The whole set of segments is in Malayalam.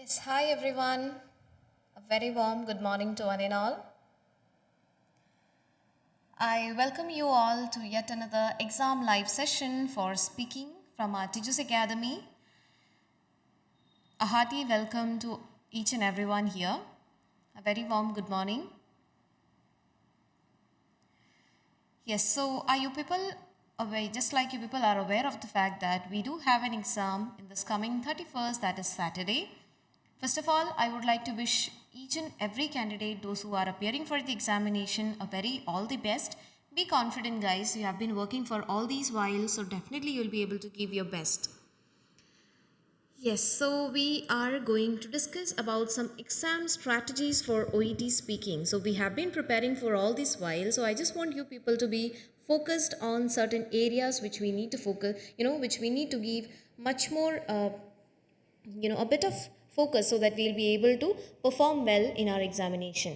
Yes, hi everyone. A very warm good morning to one and all. I welcome you all to yet another exam live session for speaking from our Tiju's Academy. A hearty welcome to each and everyone here. A very warm good morning. Yes, so are you people aware, just like you people are aware of the fact that we do have an exam in this coming 31st, that is Saturday. First of all, I would like to wish each and every candidate, those who are appearing for the examination, all the best. Be confident, guys. You have been working for all these while, so definitely you'll be able to give your best. Yes, so we are going to discuss about some exam strategies for OET speaking. So we have been preparing for all this while, so I just want you people to be focused on certain areas which we need to focus, which we need to give much more, a bit of focus so that we'll be able to perform well in our examination.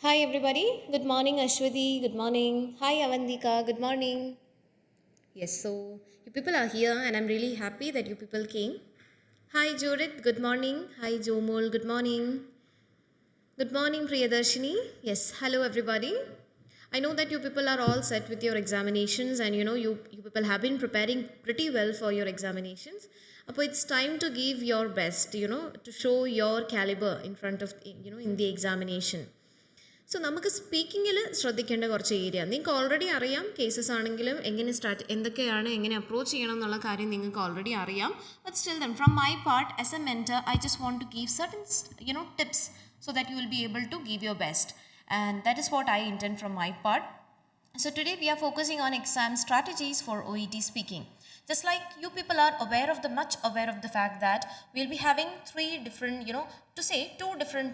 Hi everybody, good morning Ashwati, good morning. Hi Avandika, good morning. Yes, so you people are here and I'm really happy that you people came. Hi Judith, good morning. Hi Jomol, good morning. Good morning Priyadarshini. Yes, hello everybody. I know that you people are all set with your examinations and you people have been preparing pretty well for your examinations. But it's time to give your best, to show your caliber in front of, in the examination. So, നമുക്ക് സ്പീക്കിങ്ങിൽ ശ്രദ്ധിക്കേണ്ട കുറച്ച് ഏരിയ നിങ്ങൾക്ക് ഓൾറെഡി അറിയാം. കേസസ് ആണെങ്കിലും എന്തൊക്കെയാണ് എങ്ങനെ അപ്രോച്ച് ചെയ്യണം എന്നുള്ള കാര്യം നിങ്ങൾക്ക് ഓൾറെഡി അറിയാം. But still then from my part as a mentor I just want to give certain tips so that you will be able to give your best, and that is what I intend from my part. So today we are focusing on exam strategies for OET speaking. Just like you people are much aware of the fact that we'll be having three different, two different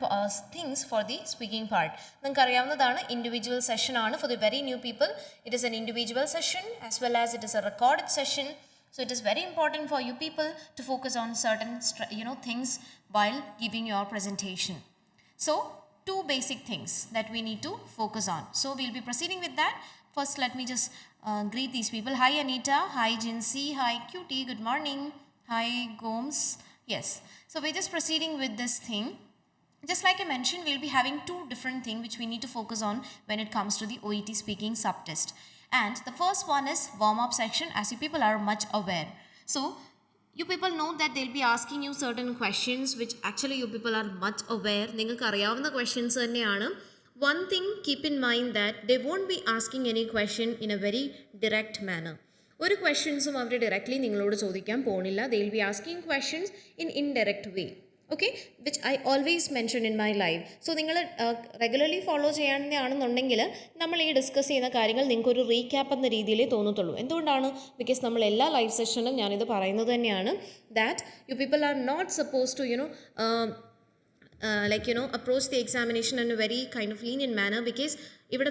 things for the speaking part. നിങ്ങൾക്ക് അറിയാവുന്നതാണ് individual session ആണ് for the very new people. It is an individual session as well as it is a recorded session. So it is very important for you people to focus on certain things while giving your presentation. So two basic things that we need to focus on. So we'll be proceeding with that. First, let me just greet these people. Hi Anita, hi Jinsi, hi Cutie, good morning. Hi Gomes. Yes, so we're just proceeding with this thing. Just like I mentioned, we'll be having two different things which we need to focus on when it comes to the OET speaking subtest. And the first one is warm-up section, as you people are much aware. So you people know that they'll be asking you certain questions which actually you people are much aware. നിങ്ങൾക്ക് അറിയാവുന്ന questions തന്നെയാണ്. One thing, keep in mind that they won't be asking any question in a very direct manner. ഒരു questions അവർ directly നിങ്ങളോട് ചോദിക്കാൻ പോകുന്നില്ല. They will be asking questions in indirect way. Okay, which I always mention in my live. So നിങ്ങൾ റെഗുലർലി ഫോളോ ചെയ്യാനാണെന്നുണ്ടെങ്കിൽ നമ്മൾ ഈ ഡിസ്കസ് ചെയ്യുന്ന കാര്യങ്ങൾ നിങ്ങൾക്കൊരു റീക്യാപ്പ് എന്ന രീതിയിലേ തോന്നത്തുള്ളൂ. എന്തുകൊണ്ടാണ്? ബിക്കോസ് നമ്മൾ എല്ലാ ലൈവ് സെഷനും ഞാനിത് പറയുന്നത് തന്നെയാണ് that you people are not suppose to approach the examination in a very kind of lenient manner, because ഇവിടെ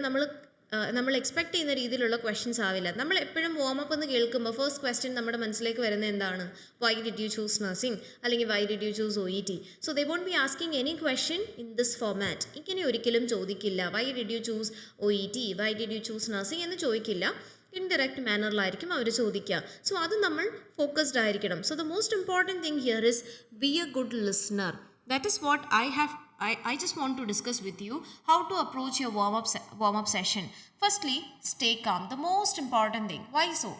നമ്മൾ എക്സ്പെക്ട് ചെയ്യുന്ന രീതിയിലുള്ള ക്വസ്റ്റ്യൻസ് ആവില്ല. നമ്മൾ എപ്പോഴും വാമപ്പ് എന്ന് കേൾക്കുമ്പോൾ ഫസ്റ്റ് ക്വസ്റ്റ്യൻ നമ്മുടെ മനസ്സിലേക്ക് വരുന്നത് എന്താണ്? Why did you choose nursing, അല്ലെങ്കിൽ why did you choose OET. So they won't be asking any question in this format. ഇങ്ങനെ ഒരിക്കലും ചോദിക്കില്ല. Why did you choose OET, why did you choose nursing എന്ന് ചോദിക്കില്ല. ഇൻഡയറക്റ്റ് മാനറിലായിരിക്കും അവർ ചോദിക്കുക. സോ അത് നമ്മൾ ഫോക്കസ്ഡ് ആയിരിക്കണം. So the most important thing here is B A good listener. That is what I just want to discuss with you, how to approach your warm-up session. Firstly, stay calm. The most important thing. Why so?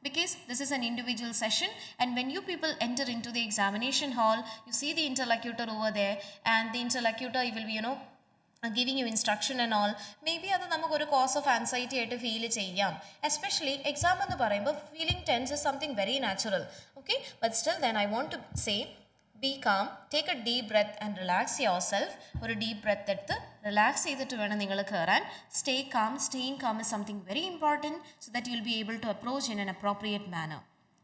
Because this is an individual session, and when you people enter into the examination hall, you see the interlocutor over there, and the interlocutor will be, giving you instruction and all. Maybe അത് നമുക്കൊരു കോസ് ഓഫ് ആൻസൈറ്റി ആയിട്ട് ഫീൽ ചെയ്യാം. എസ്പെഷ്യലി എക്സാം എന്ന് പറയുമ്പോൾ feeling tense is something very natural. Okay, but still then I want to say be calm, take a deep breath and relax yourself. ഒരു ഡീപ്പ് ബ്രെത്ത് എടുത്ത് റിലാക്സ് ചെയ്തിട്ട് വേണം നിങ്ങൾ കയറാൻ. Stay calm. Staying calm is something very important so that you will be able to approach in an appropriate manner.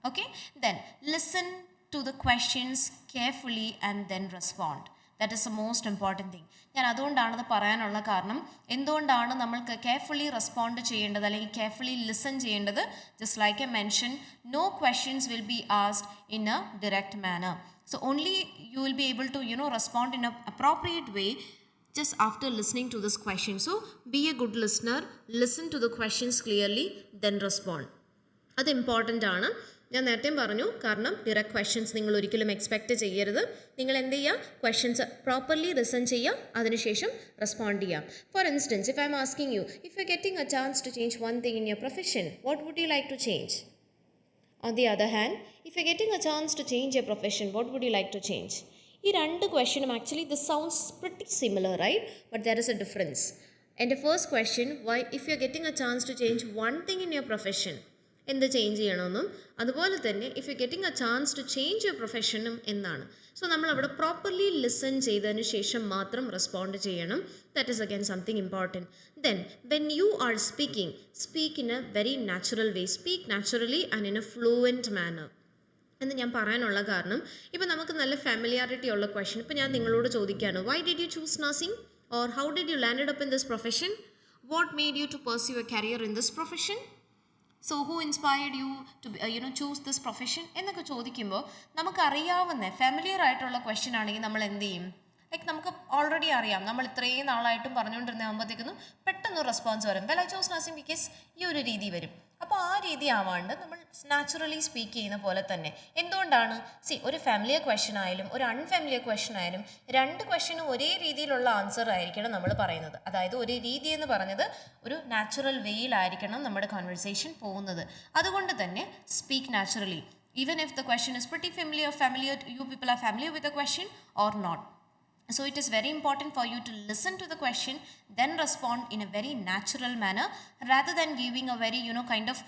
Okay, then listen to the questions carefully and then respond. That is the most important thing. ഞാൻ അതുകൊണ്ടാണത് പറയാനുള്ള കാരണം, എന്തുകൊണ്ടാണ് നമ്മൾക്ക് കെയർഫുള്ളി റെസ്പോണ്ട് ചെയ്യേണ്ടത് അല്ലെങ്കിൽ കെയർഫുള്ളി ലിസൺ ചെയ്യേണ്ടത്? Just like a mention, no questions will be asked in a direct manner. So only you will be able to respond in an appropriate way just after listening to this question. So be a good listener, listen to the questions clearly, then respond. അത് ഇമ്പോർട്ടൻ്റ് ആണ്. ഞാൻ നേരത്തെയും പറഞ്ഞു, കാരണം ഡിറക്റ്റ് ക്വസ്റ്റ്യൻസ് നിങ്ങൾ ഒരിക്കലും എക്സ്പെക്റ്റ് ചെയ്യരുത്. നിങ്ങൾ എന്ത് ചെയ്യുക, ക്വസ്റ്റ്യൻസ് പ്രോപ്പർലി ലിസൺ ചെയ്യുക, അതിനുശേഷം റെസ്പോണ്ട് ചെയ്യാം. For instance, if I am asking you, if you getting a chance to change one thing in your profession, what would you like to change? On the other hand, if you're getting a chance to change your profession, what would you like to change? ഈ രണ്ട് ക്വസ്റ്റ്യനും actually this sounds pretty similar, right? But there is a difference. And the first question, why, if you're getting a chance to change one thing in your profession, എന്ത് ചേഞ്ച് ചെയ്യണമെന്നും, അതുപോലെ തന്നെ if you getting a chance to change your പ്രൊഫഷനും എന്നാണ്. സോ നമ്മളവിടെ പ്രോപ്പർലി ലിസൺ ചെയ്തതിന് ശേഷം മാത്രം റെസ്പോണ്ട് ചെയ്യണം. That is again something important. Then when you are speaking, speak in a very natural way, speak naturally and in a fluent manner എന്ന് ഞാൻ പറയാനുള്ള കാരണം, ഇപ്പോൾ നമുക്ക് നല്ല ഫാമിലിയാരിറ്റി ഉള്ള ക്വസ്റ്റ്യൻ, ഇപ്പോൾ ഞാൻ നിങ്ങളോട് ചോദിക്കുകയാണ്, why did you choose nursing, or how did you landed up in this profession, what made you to pursue a career in this profession, so who inspired you to choose this profession എന്നൊക്കെ ചോദിക്കുമ്പോൾ നമുക്കറിയാവുന്ന ഫാമിലിയർ ആയിട്ടുള്ള ക്വസ്റ്റ്യൻ ആണെങ്കിൽ നമ്മൾ എന്ത് ചെയ്യും, ലൈക്ക് നമുക്ക് ഓൾറെഡി അറിയാം, നമ്മൾ ഇത്രയും നാളായിട്ടും പറഞ്ഞുകൊണ്ടിരുന്നാകുമ്പോഴത്തേക്കൊന്നും പെട്ടെന്ന് റെസ്പോൺസ് വരും, well I choose nursing because ഈ ഒരു രീതി വരും. അപ്പോൾ ആ രീതി ആവാണ്ട് നമ്മൾ നാച്ചുറലി സ്പീക്ക് ചെയ്യുന്ന പോലെ തന്നെ. എന്തുകൊണ്ടാണ്, ഒരു ഫാമിലിയർ ക്വസ്റ്റ്യൻ ആയാലും ഒരു അൺഫാമിലിയർ ക്വസ്റ്റ്യൻ ആയാലും രണ്ട് ക്വസ്റ്റ്യനും ഒരേ രീതിയിലുള്ള ആൻസർ ആയിരിക്കണം നമ്മൾ പറയുന്നത്. അതായത് ഒരു രീതി എന്ന് പറഞ്ഞത് ഒരു നാച്ചുറൽ വേയിലായിരിക്കണം നമ്മുടെ കോൺവെർസേഷൻ പോകുന്നത്. അതുകൊണ്ട് തന്നെ speak naturally, even if the question is pretty familiar, you people are familiar with the question or not. So it is very important for you to listen to the question, then respond in a very natural manner rather than giving a very kind of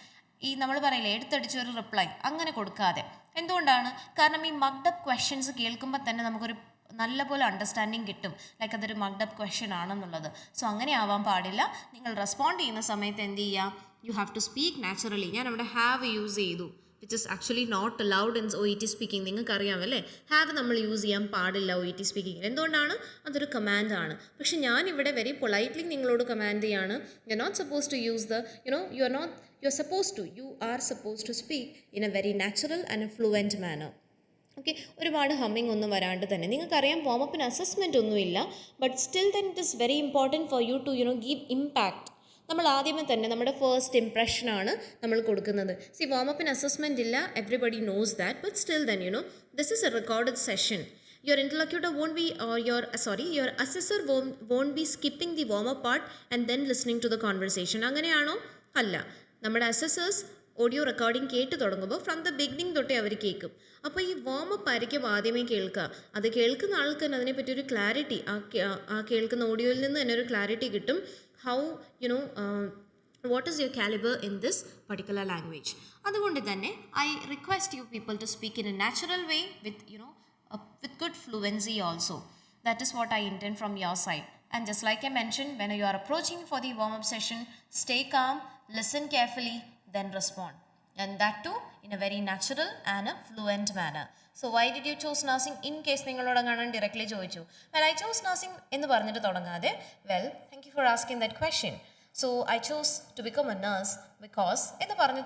ഈ നമ്മൾ പറയില്ലേ എടുത്തടിച്ചൊരു റിപ്ലൈ അങ്ങനെ കൊടുക്കാതെ. എന്തുകൊണ്ടാണ്, കാരണം ഈ മക്ഡപ്പ് ക്വസ്റ്റ്യൻസ് കേൾക്കുമ്പോൾ തന്നെ നമുക്കൊരു നല്ലപോലെ അണ്ടർസ്റ്റാൻഡിങ് കിട്ടും, ലൈക്ക് അതൊരു മക്ഡപ്പ് ക്വസ്റ്റ്യൻ ആണെന്നുള്ളത്. സോ അങ്ങനെ ആവാൻ പാടില്ല. നിങ്ങൾ റെസ്പോണ്ട് ചെയ്യുന്ന സമയത്ത് എന്ത് ചെയ്യുക, you have to speak naturally. ഞാൻ അവിടെ ഹാവ് യൂസ് ചെയ്തു, which is actually not allowed in OET speaking. നിങ്ങൾക്ക് അറിയാമല്ലേ, ഹാവ് നമ്മൾ യൂസ് ചെയ്യാൻ പാടില്ല OET സ്പീക്കിങ്ങിൽ. എന്തുകൊണ്ടാണ്, അതൊരു കമാൻഡാണ്. പക്ഷെ ഞാനിവിടെ വെരി പൊളൈറ്റ്ലി നിങ്ങളോട് കമാൻഡ് ചെയ്യാണ്, you are not suppose to use the you are suppose to speak in a very natural and a fluent manner. Okay, ഒരുപാട് ഹമ്മിങ് ഒന്നും വരാണ്ട് തന്നെ. നിങ്ങൾക്കറിയാം വാമപ്പിന് അസസ്മെൻ്റ് ഒന്നുമില്ല, but still then it is very important for you to give impact. നമ്മൾ ആദ്യമേ തന്നെ നമ്മുടെ ഫസ്റ്റ് ഇംപ്രഷനാണ് നമ്മൾ കൊടുക്കുന്നത്. വാമപ്പിന് അസസ്മെൻ്റ് ഇല്ല, everybody knows that, but still then this is A recorded session. Your interlocutor won't be, or your assessor won't be skipping the warm-up part and then listening to the conversation. അങ്ങനെയാണോ? അല്ല. നമ്മുടെ അസസേഴ്സ് ഓഡിയോ റെക്കോർഡിംഗ് കേട്ട് തുടങ്ങുമ്പോൾ ഫ്രം ദ ബിഗിനിങ് തൊട്ടേ അവർ കേൾക്കും. അപ്പോൾ ഈ വാമപ്പ് ആയിരിക്കും ആദ്യമേ കേൾക്കുക. അത് കേൾക്കുന്ന ആൾക്ക് തന്നെ അതിനെപ്പറ്റി ഒരു ക്ലാരിറ്റി, ആ കേൾക്കുന്ന ഓഡിയോയിൽ നിന്ന് തന്നെ ഒരു ക്ലാരിറ്റി കിട്ടും. How what is your caliber in this particular language. അതുകൊണ്ട് തന്നെ I request you people to speak in a natural way with with good fluency also. That is what I intend from your side. And just like I mentioned, when you are approaching for the warm-up session, stay calm, listen carefully, then respond. And that too in a very natural and a fluent manner. So why did you choose nursing? In case നിങ്ങളോട് കാണാൻ directly ചോദിച്ചു, well I chose nursing എന്ന് പറഞ്ഞിട്ട് തുടങ്ങാതെ, well thank you for asking that question. So I chose to become a nurse because എന്ന് പറഞ്ഞു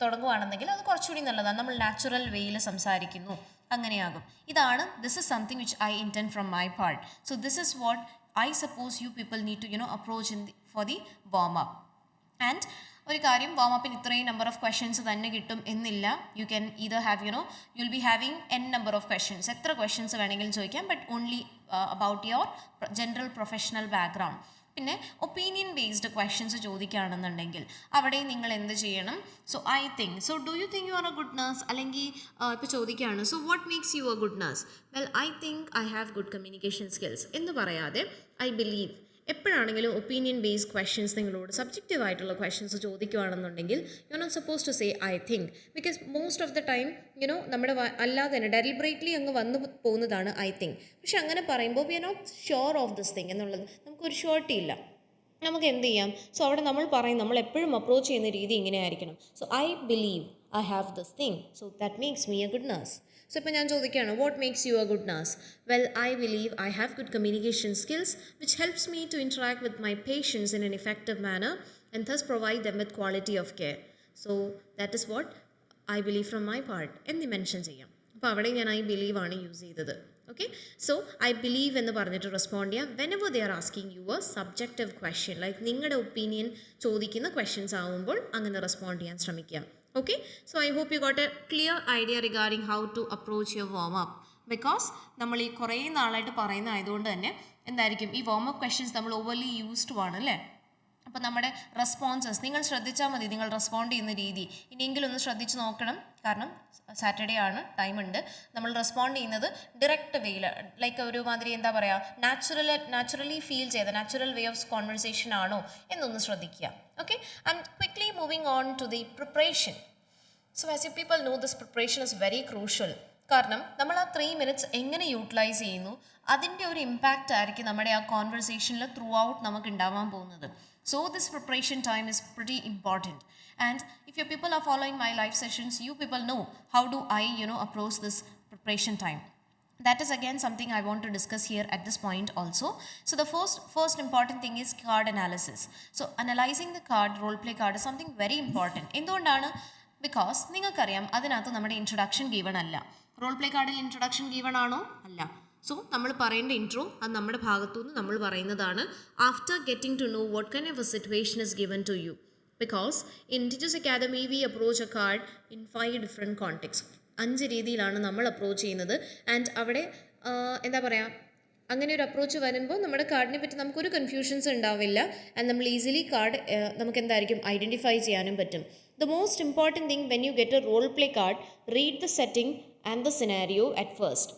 തുടങ്ങുവാണെന്നെങ്കിൽ അത് കുറച്ചുകൂടി നല്ലതാണ്. നമ്മൾ നാച്ചുറൽ വേയിൽ സംസാരിക്കുന്നു, അങ്ങനെയാകും. ഇതാണ്, this is something which I intend from my part. So this is what I suppose you people need to approach for the warm-up. And ഒരു കാര്യം, വാമപ്പിന് ഇത്രയും നമ്പർ ഓഫ് ക്വസ്റ്റ്യൻസ് തന്നെ കിട്ടും എന്നില്ല. You can either have you'll be having n number of questions, എത്ര ക്വസ്റ്റ്യൻസ് വേണമെങ്കിലും ചോദിക്കാം, but only about your general professional background. പിന്നെ ഒപ്പീനിയൻ ബേസ്ഡ് ക്വസ്റ്റ്യൻസ് ചോദിക്കുകയാണെന്നുണ്ടെങ്കിൽ അവിടെ നിങ്ങൾ എന്ത് ചെയ്യണം, so I think, so do you think you are A good nurse, അല്ലെങ്കിൽ ഇപ്പോൾ ചോദിക്കുകയാണ്, so what makes you a good nurse, well I think I have good communication skills എന്ന് പറയാതെ I believe. എപ്പോഴാണെങ്കിലും opinion based questions നിങ്ങളോട് സബ്ജക്റ്റീവ് ആയിട്ടുള്ള ക്വസ്റ്റ്യൻസ് ചോദിക്കുകയാണെന്നുണ്ടെങ്കിൽ you are not suppose to say I think, because most of the time നമ്മുടെ അല്ലാതെ തന്നെ ഡെലിബറേറ്റ്ലി അങ്ങ് വന്നു പോകുന്നതാണ് ഐ തിങ്ക്. പക്ഷെ അങ്ങനെ പറയുമ്പോൾ we are not sure of this thing എന്നുള്ളത് നമുക്കൊരു ഷുവർട്ടി ഇല്ല. നമുക്ക് എന്ത് ചെയ്യാം, സോ അവിടെ നമ്മൾ പറയും, നമ്മൾ എപ്പോഴും അപ്രോച്ച് ചെയ്യുന്ന രീതി ഇങ്ങനെ ആയിരിക്കണം. So I believe I have this thing, so that makes me a good nurse. So ഇപ്പോൾ ഞാൻ ചോദിക്കുകയാണ്, what makes you a good nurse, well I believe I have good communication skills which helps me to interact with my patients in an effective manner and thus provide them with quality of care. So that is what I believe from my part എന്ന് മെൻഷൻ ചെയ്യാം. അപ്പോൾ അവിടെ ഞാൻ ഐ ബിലീവ് ആണ് യൂസ് ചെയ്തത്. ഓക്കെ, സോ ഐ ബിലീവ് എന്ന് പറഞ്ഞിട്ട് റെസ്പോണ്ട് ചെയ്യാം whenever they are asking you A subjective question, like നിങ്ങളുടെ ഒപ്പീനിയൻ ചോദിക്കുന്ന ക്വസ്റ്റ്യൻസ് ആവുമ്പോൾ അങ്ങനെ റെസ്പോണ്ട് ചെയ്യാൻ ശ്രമിക്കുക. Okay, so I hope you got a clear idea regarding how to approach your warm-up. Because നമ്മൾ ഈ കുറേ നാളായിട്ട് പറയുന്ന ആയതുകൊണ്ട് തന്നെ എന്തായിരിക്കും ഈ വാം-അപ്പ് ക്വസ്റ്റ്യൻസ് നമ്മൾ ഓവർലി യൂസ്ഡ് ആണ് അല്ലേ. അപ്പോൾ നമ്മുടെ റെസ്പോൺസസ് നിങ്ങൾ ശ്രദ്ധിച്ചാൽ മതി, നിങ്ങൾ റെസ്പോണ്ട് ചെയ്യുന്ന രീതി ഇനിയെങ്കിലും ഒന്ന് ശ്രദ്ധിച്ച് നോക്കണം. കാരണം സാറ്റർഡേ ആണ്, ടൈമുണ്ട്. നമ്മൾ റെസ്പോണ്ട് ചെയ്യുന്നത് ഡിറക്റ്റ് വേയിൽ, ലൈക്ക് ഒരുമാതിരി എന്താ പറയുക, നാച്ചുറലി ഫീൽ ചെയ്ത നാച്ചുറൽ വേ ഓഫ് കോൺവെർസേഷൻ ആണോ എന്നൊന്ന് ശ്രദ്ധിക്കുക. Okay, and quickly moving on to the preparation. So as you people know this preparation is very crucial. കാരണം നമ്മൾ ആ 3 minutes എങ്ങനെ യൂട്ടിലൈസ് ചെയ്യുന്നു അതിൻ്റെ ഒരു ഇമ്പാക്റ്റ് ആയിരിക്കും നമ്മുടെ ആ കോൺവെർസേഷനിൽ ത്രൂ ഔട്ട് നമുക്ക് ഉണ്ടാവാൻ പോകുന്നത്. So this preparation time is pretty important, and if you people are following my live sessions, you people know how do I approach this preparation time. That is again something I want to discuss here at this point also. So the first important thing is card analysis. So analyzing the card, role play card is something very important. എന്തുകൊണ്ടാണ്? Because നിങ്ങൾക്കറിയാം അതിനകത്ത് നമ്മുടെ ഇൻട്രൊഡക്ഷൻ ഗീവൺ അല്ല. റോൾ പ്ലേ കാർഡിൽ ഇൻട്രൊഡക്ഷൻ ഗീവൺ ആണോ? അല്ല. സോ നമ്മൾ പറയേണ്ട ഇൻട്രോ അത് നമ്മുടെ ഭാഗത്തു നിന്ന് നമ്മൾ പറയുന്നതാണ്. After getting to know what kind of a situation is given to you. Because in teachers academy we approach a card in 5 different context. 5 രീതിയിലാണ് നമ്മൾ അപ്രോച്ച് ചെയ്യുന്നത്. ആൻഡ് അവിടെ എന്താ പറയുക, അങ്ങനെ ഒരു അപ്രോച്ച് വരുമ്പോൾ നമ്മുടെ കാർഡിനെ പറ്റി നമുക്കൊരു കൺഫ്യൂഷൻസ് ഉണ്ടാവില്ല. ആൻഡ് നമ്മൾ ഈസിലി കാർഡ് നമുക്ക് എന്തായിരിക്കും ഐഡൻറ്റിഫൈ ചെയ്യാനും പറ്റും. The most important thing when you get a role play card, read the setting and the scenario at first.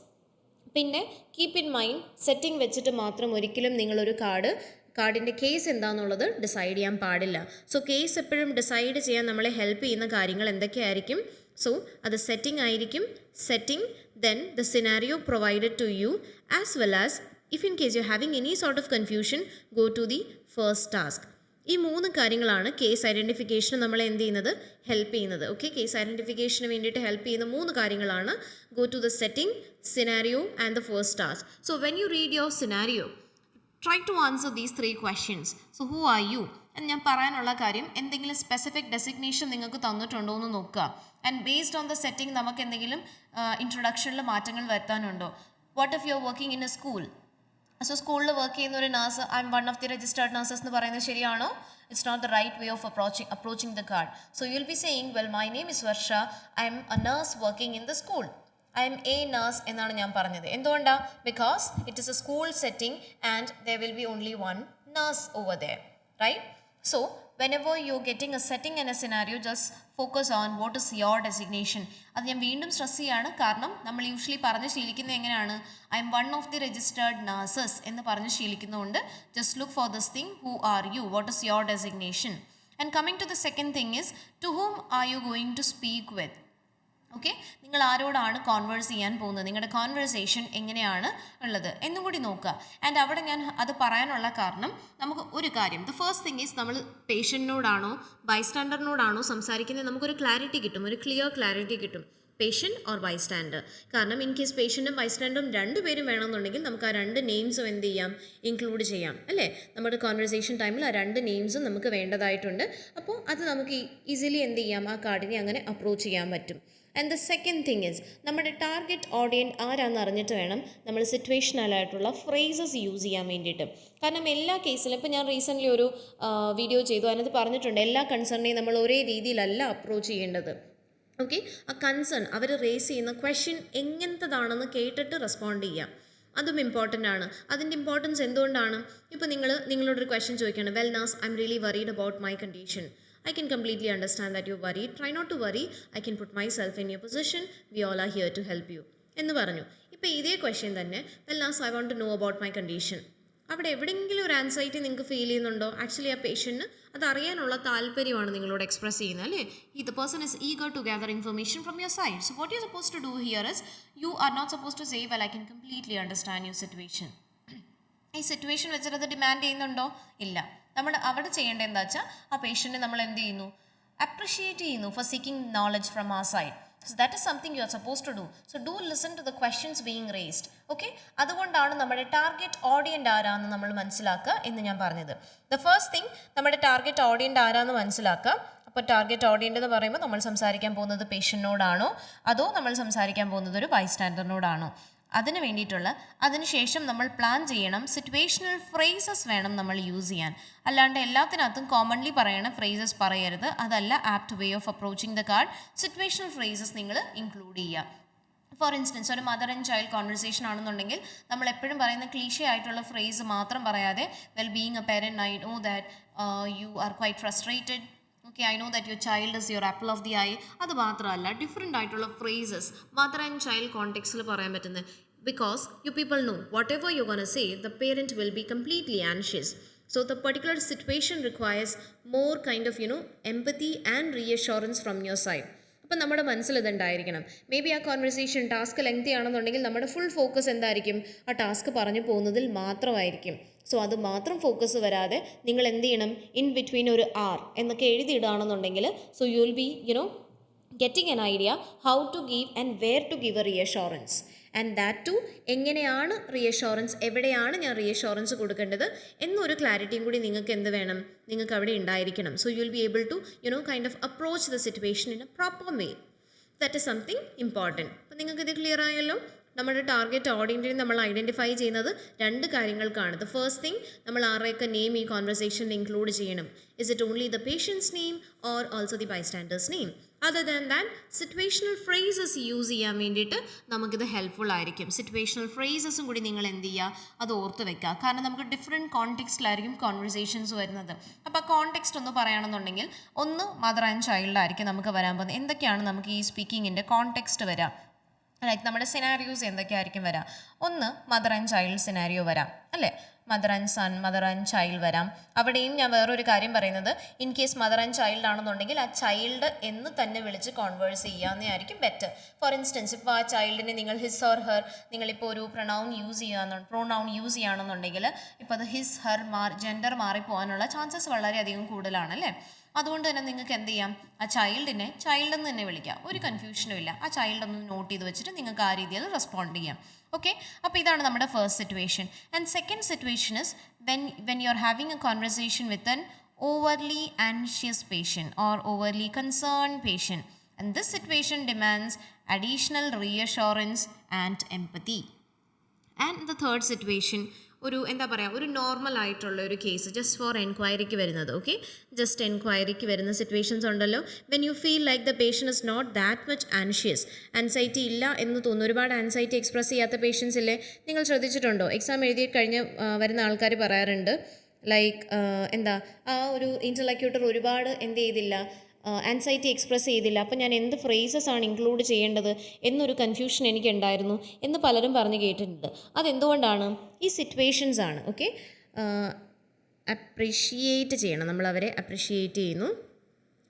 പിന്നെ കീപ്പ് ഇൻ മൈൻഡ്, സെറ്റിംഗ് വെച്ചിട്ട് മാത്രം ഒരിക്കലും നിങ്ങളൊരു കാർഡിൻ്റെ കേസ് എന്താണെന്നുള്ളത് ഡിസൈഡ് ചെയ്യാൻ പാടില്ല. സോ കേസ് എപ്പോഴും ഡിസൈഡ് ചെയ്യാൻ നമ്മളെ ഹെൽപ്പ് ചെയ്യുന്ന കാര്യങ്ങൾ എന്തൊക്കെയായിരിക്കും? സോ അത് സെറ്റിംഗ് ആയിരിക്കും. Setting, then the scenario provided to you, as well as if in case you having any sort of confusion, go to the first task. ഈ 3 കാര്യങ്ങളാണ് കേസ് ഐഡൻറ്റിഫിക്കേഷന് നമ്മളെ എന്ത് ചെയ്യുന്നത്, ഹെൽപ്പ് ചെയ്യുന്നത്. ഓക്കെ, കേസ് ഐഡൻറ്റിഫിക്കേഷന് വേണ്ടിയിട്ട് ഹെൽപ്പ് ചെയ്യുന്ന 3 കാര്യങ്ങളാണ് go to the setting, scenario and the first task. So when you read your scenario, try to answer these 3 questions. So who are you എന്ന് ഞാൻ പറയാനുള്ള കാര്യം, എന്തെങ്കിലും സ്പെസിഫിക് ഡെസിഗ്നേഷൻ നിങ്ങൾക്ക് തന്നിട്ടുണ്ടോ എന്ന് നോക്കുക. And based on the setting നമുക്ക് എന്തെങ്കിലും ഇൻട്രൊഡക്ഷനിൽ മാറ്റങ്ങൾ വരുത്താനുണ്ടോ? What if you are working in a school? So സ്കൂളിൽ വർക്ക് ചെയ്യുന്ന ഒരു nurse, I am one of the registered nurses എന്ന് പറയുന്നത് ശരിയാണോ? It's not the right way of approaching the card. So you will be saying, well my name is Varsha, I am a nurse working in the school. I am a nurse എന്നാണ് ഞാൻ പറഞ്ഞത്. എന്തുകൊണ്ടാണ്? Because it is A school setting and there will be only 1 nurse over there, right? So whenever you're getting a setting and a scenario, just focus on what is your designation. അത് ഞാൻ വീണ്ടും സ്ട്രെസ് ചെയ്യാണ്, കാരണം നമ്മൾ യൂഷ്വലി പറഞ്ഞ് ശീലിക്കുന്നത് എങ്ങനെയാണ്? I am one of the registered nurses എന്ന് പറഞ്ഞ് ശീലിക്കുന്നതുകൊണ്ട് just look for this thing, who are you, what is your designation. And coming to the second thing is, to whom are you going to speak with. Okay, നിങ്ങൾ ആരോടാണ് കോൺവേഴ്സ് ചെയ്യാൻ പോകുന്നത്, നിങ്ങളുടെ കോൺവെർസേഷൻ എങ്ങനെയാണ് ഉള്ളത് എന്നും കൂടി നോക്കുക. ആൻഡ് അവിടെ ഞാൻ അത് പറയാനുള്ള കാരണം, നമുക്ക് ഒരു കാര്യം, ദ ഫസ്റ്റ് തിങ് ഈസ്, നമ്മൾ പേഷ്യൻറ്റിനോടാണോ ബൈസ്റ്റാൻഡറിനോടാണോ സംസാരിക്കുന്നത്, നമുക്കൊരു ക്ലാരിറ്റി കിട്ടും, ഒരു ക്ലിയർ ക്ലാരിറ്റി കിട്ടും, പേഷ്യൻറ്റ് ഓർ ബൈസ്റ്റാൻഡർ. കാരണം ഇൻ കേസ് പേഷ്യൻറ്റും ബൈസ്റ്റാൻഡറും 2 പേരും വേണമെന്നുണ്ടെങ്കിൽ നമുക്ക് ആ 2 നെയിംസും എന്ത് ചെയ്യാം, ഇൻക്ലൂഡ് ചെയ്യാം അല്ലേ. നമ്മുടെ കോൺവെർസേഷൻ ടൈമിൽ ആ 2 നെയിംസും നമുക്ക് വേണ്ടതായിട്ടുണ്ട്. അപ്പോൾ അത് നമുക്ക് ഈസിലി എന്ത് ചെയ്യാം, ആ കാർഡിനെ അങ്ങനെ അപ്രോച്ച് ചെയ്യാൻ പറ്റും. And the second thing is, നമ്മുടെ ടാർഗറ്റ് ഓഡിയൻസ് ആരാന്ന് അറിഞ്ഞിട്ട് വേണം നമ്മൾ സിറ്റുവേഷണലായിട്ടുള്ള ഫ്രേസസ് യൂസ് ചെയ്യാൻ വേണ്ടിയിട്ട്. കാരണം എല്ലാ കേസിലും, ഇപ്പോൾ ഞാൻ റീസെൻ്റ്ലി ഒരു വീഡിയോ ചെയ്തു, അതിനകത്ത് പറഞ്ഞിട്ടുണ്ട് എല്ലാ കൺസേണിനെയും നമ്മൾ ഒരേ രീതിയിലല്ല അപ്രോച്ച് ചെയ്യേണ്ടത്. ഓക്കെ, ആ കൺസേൺ അവർ റേസ് ചെയ്യുന്ന ക്വസ്റ്റ്യൻ എങ്ങനത്തതാണെന്ന് കേട്ടിട്ട് റെസ്പോണ്ട് ചെയ്യാം. അതും ഇമ്പോർട്ടൻ്റ് ആണ്. അതിൻ്റെ ഇമ്പോർട്ടൻസ് എന്തുകൊണ്ടാണ്? ഇപ്പോൾ നിങ്ങളോടൊരു ക്വസ്റ്റ്യൻ ചോദിക്കുകയാണ്, well nurse, I am really worried about my condition. I can completely understand that you're worried. Try not to worry. I can put myself in your position. We all are here to help you. എന്ന് പറഞ്ഞു. ഇപ്പോൾ ഇതേ ക്വസ്റ്റ്യൻ തന്നെ, well nurse, I want to know about my condition. അവിടെ എവിടെയെങ്കിലും ഒരു ആൻസൈറ്റി നിങ്ങൾക്ക് ഫീൽ ചെയ്യുന്നുണ്ടോ? ആക്ച്വലി ആ പേഷ്യൻറ്റിന് അത് അറിയാനുള്ള താല്പര്യമാണ് നിങ്ങളോട് എക്സ്പ്രസ് ചെയ്യുന്നത് അല്ലേ. The person is eager to gather information from your side. So what you suppose to do here is, you are not suppose to say, well I can completely understand your situation. ഈ സിറ്റുവേഷൻ വെച്ചിട്ട് അത് ഡിമാൻഡ് ചെയ്യുന്നുണ്ടോ? ഇല്ല. നമ്മൾ അവിടെ ചെയ്യേണ്ടത് എന്താ വെച്ചാൽ, ആ പേഷ്യൻറ്റിനെ നമ്മൾ എന്ത് ചെയ്യുന്നു, അപ്രിഷിയേറ്റ് ചെയ്യുന്നു ഫോർ സീക്കിംഗ് നോളജ് ഫ്രം ആ side. So that is something you are supposed to do. So do listen to the questions being raised. Okay? അതുകൊണ്ടാണ് നമ്മുടെ ടാർഗറ്റ് ഓഡിയൻ്റ് ആരാന്ന് നമ്മൾ മനസ്സിലാക്കുക എന്ന് ഞാൻ പറഞ്ഞത്. ദ ഫസ്റ്റ് തിങ്, നമ്മുടെ ടാർഗറ്റ് ഓഡിയൻ്റ് ആരാന്ന് മനസ്സിലാക്കുക. അപ്പോൾ ടാർഗറ്റ് ഓഡിയൻ്റ് എന്ന് പറയുമ്പോൾ നമ്മൾ സംസാരിക്കാൻ പോകുന്നത് പേഷ്യൻറ്റിനോടാണോ അതോ നമ്മൾ സംസാരിക്കാൻ പോകുന്നത് ഒരു ബൈസ്റ്റാൻഡറിനോടാണോ? അതിന് വേണ്ടിയിട്ടുള്ള അതിനുശേഷം നമ്മൾ പ്ലാൻ ചെയ്യണം. സിറ്റുവേഷണൽ ഫ്രേസസ് വേണം നമ്മൾ യൂസ് ചെയ്യാൻ. അല്ലാണ്ട് എല്ലാത്തിനകത്തും കോമൺലി പറയണ ഫ്രേസസ് പറയരുത്. അതല്ല apt way of approaching the card. Situational phrases നിങ്ങൾ ഇൻക്ലൂഡ് ചെയ്യുക. ഫോർ ഇൻസ്റ്റൻസ് ഒരു മദർ ആൻഡ് ചൈൽഡ് കോൺവെർസേഷൻ ആണെന്നുണ്ടെങ്കിൽ നമ്മൾ എപ്പോഴും പറയുന്ന ക്ലീഷേ ആയിട്ടുള്ള ഫ്രേസ് മാത്രം പറയാതെ well being A parent I know that you are quite frustrated, okay, I know that your child is your apple of the I. അത് മാത്രമല്ല ഡിഫറെൻ്റ് ആയിട്ടുള്ള ഫ്രേസസ് മദർ ആൻഡ് ചൈൽഡ് കോണ്ടെക്സ്റ്റിൽ പറയാൻ പറ്റുന്നത്. Because you people no what ever you gonna say the parent will be completely anxious. So the particular situation requires more kind of empathy and reassurance from your side. അപ്പം നമ്മുടെ മനസ്സിൽ ഇതുണ്ടായിരിക്കണം. മേ ബി ആ കോൺവെർസേഷൻ ടാസ്ക് ലെങ്തി ആണെന്നുണ്ടെങ്കിൽ നമ്മുടെ ഫുൾ ഫോക്കസ് എന്തായിരിക്കും, ആ ടാസ്ക് പറഞ്ഞു പോകുന്നതിൽ മാത്രമായിരിക്കും. സോ അത് മാത്രം ഫോക്കസ് വരാതെ നിങ്ങൾ എന്ത് ചെയ്യണം, ഇൻ ബിറ്റ്വീൻ ഒരു ആർ എന്നൊക്കെ എഴുതിയിടുകയാണെന്നുണ്ടെങ്കിൽ so you will be getting an idea how to give and where to give a reassurance. And that too, എങ്ങനെയാണ് റിയഷോറൻസ്, എവിടെയാണ് ഞാൻ റിയഷോറൻസ് കൊടുക്കേണ്ടത് എന്നൊരു ക്ലാരിറ്റിയും കൂടി നിങ്ങൾക്ക് എന്ത് വേണം, നിങ്ങൾക്ക് അവിടെ ഉണ്ടായിരിക്കണം. So you will be able to kind of approach the situation in a proper way. That is something important. അപ്പോൾ നിങ്ങൾക്ക് ഇത് ക്ലിയർ ആയല്ലോ. നമ്മുടെ ടാർഗറ്റ് ഓഡിയൻസിനെ നമ്മൾ ഐഡൻറ്റിഫൈ ചെയ്യുന്നത് രണ്ട് കാര്യങ്ങൾക്കാണ്. ദ ഫസ്റ്റ് തിങ്, നമ്മൾ ആരുടെയൊക്കെ നെയിം ഈ കോൺവെർസേഷനിൽ ഇൻക്ലൂഡ് ചെയ്യണം. Is it only the patients name or also the bystanders name? Other than that situational phrases use ചെയ്യാൻ വേണ്ടിയിട്ട് നമുക്കിത് ഹെൽപ്ഫുൾ ആയിരിക്കും. സിറ്റുവേഷണൽ ഫ്രേസസും കൂടി നിങ്ങൾ എന്ത് ചെയ്യുക, അത് ഓർത്ത് വെക്കുക. കാരണം നമുക്ക് ഡിഫറെൻറ്റ് കോണ്ടെക്സ്റ്റിലായിരിക്കും കോൺവെർസേഷൻസ് വരുന്നത്. അപ്പോൾ ആ കോണ്ടെക്സ്റ്റ് ഒന്ന് പറയുകയാണെന്നുണ്ടെങ്കിൽ ഒന്ന് മദർ ആൻഡ് ചൈൽഡ് ആയിരിക്കും നമുക്ക് വരാൻ പോകുന്നത്. എന്തൊക്കെയാണ് നമുക്ക് ഈ സ്പീക്കിങ്ങിൻ്റെ കോണ്ടെക്സ്റ്റ് വരാം, ലൈക്ക് നമ്മുടെ സിനാരിയോസ് എന്തൊക്കെയായിരിക്കും വരാം. ഒന്ന് മദർ ആൻഡ് ചൈൽഡ് സിനാരിയോ വരാം, അല്ലേ? Mother and son, mother and child വരാം. അവിടെയും ഞാൻ വേറൊരു കാര്യം പറയുന്നത്, in case mother and child ആണെന്നുണ്ടെങ്കിൽ ആ ചൈൽഡ് എന്ന് തന്നെ വിളിച്ച് കോൺവേഴ്സ് ചെയ്യാവുന്നതായിരിക്കും ബെറ്റർ. ഫോർ ഇൻസ്റ്റൻസ് ഇപ്പോൾ ആ ചൈൽഡിനെ നിങ്ങൾ ഹിസ് ഓർ ഹെർ, നിങ്ങളിപ്പോൾ ഒരു പ്രൊണൗൺ യൂസ് ചെയ്യുകയാണെന്നുണ്ടെങ്കിൽ ഇപ്പോൾ അത് ഹിസ് ഹെർ ജെൻഡർ മാറിപ്പോകാനുള്ള ചാൻസസ് വളരെയധികം കൂടുതലാണല്ലേ. അതുകൊണ്ട് തന്നെ നിങ്ങൾക്ക് എന്ത് ചെയ്യാം, ആ ചൈൽഡിനെ ചൈൽഡ് എന്ന് തന്നെ വിളിക്കാം, ഒരു കൺഫ്യൂഷനും ഇല്ല. ആ ചൈൽഡ് ഒന്ന് നോട്ട് ചെയ്ത് വെച്ചിട്ട് നിങ്ങൾക്ക് ആ രീതിയിൽ റെസ്പോണ്ട് ചെയ്യാം. ഓക്കെ, അപ്പോൾ ഇതാണ് നമ്മുടെ first situation. And second situation is when you are having a conversation with an overly anxious patient or overly concerned patient, and this situation demands additional reassurance and empathy. And the third situation, ഒരു എന്താ പറയുക, ഒരു നോർമൽ ആയിട്ടുള്ള ഒരു കേസ് ജസ്റ്റ് ഫോർ എൻക്വയറിക്ക് വരുന്നത്. ഓക്കെ, ജസ്റ്റ് എൻക്വയറിക്ക് വരുന്ന സിറ്റുവേഷൻസ് ഉണ്ടല്ലോ. When you feel like the patient is not that much anxious, anxiety ഇല്ല എന്ന് തോന്നുന്നു. ഒരുപാട് ആൻസൈറ്റി എക്സ്പ്രസ് ചെയ്യാത്ത പേഷ്യൻസ് ഇല്ലേ, നിങ്ങൾ ശ്രദ്ധിച്ചിട്ടുണ്ടോ? എക്സാം എഴുതി കഴിഞ്ഞ് വരുന്ന ആൾക്കാർ പറയാറുണ്ട് ലൈക്ക് എന്താ, ആ ഒരു ഇൻ്റർലോക്യൂട്ടർ ഒരുപാട് എന്ത് ചെയ്തില്ല, ആൻസൈറ്റി എക്സ്പ്രസ് ചെയ്തില്ല, അപ്പോൾ ഞാൻ എന്ത് ഫ്രേസസ് ആണ് ഇൻക്ലൂഡ് ചെയ്യേണ്ടത് എന്നൊരു കൺഫ്യൂഷൻ എനിക്കുണ്ടായിരുന്നു എന്ന് പലരും പറഞ്ഞ് കേട്ടിട്ടുണ്ട്. അതെന്തുകൊണ്ടാണ്? ഈ സിറ്റുവേഷൻസ് ആണ്. ഓക്കെ, അപ്രിഷിയേറ്റ് ചെയ്യണം, നമ്മൾ അവരെ അപ്രിഷിയേറ്റ് ചെയ്യുന്നു.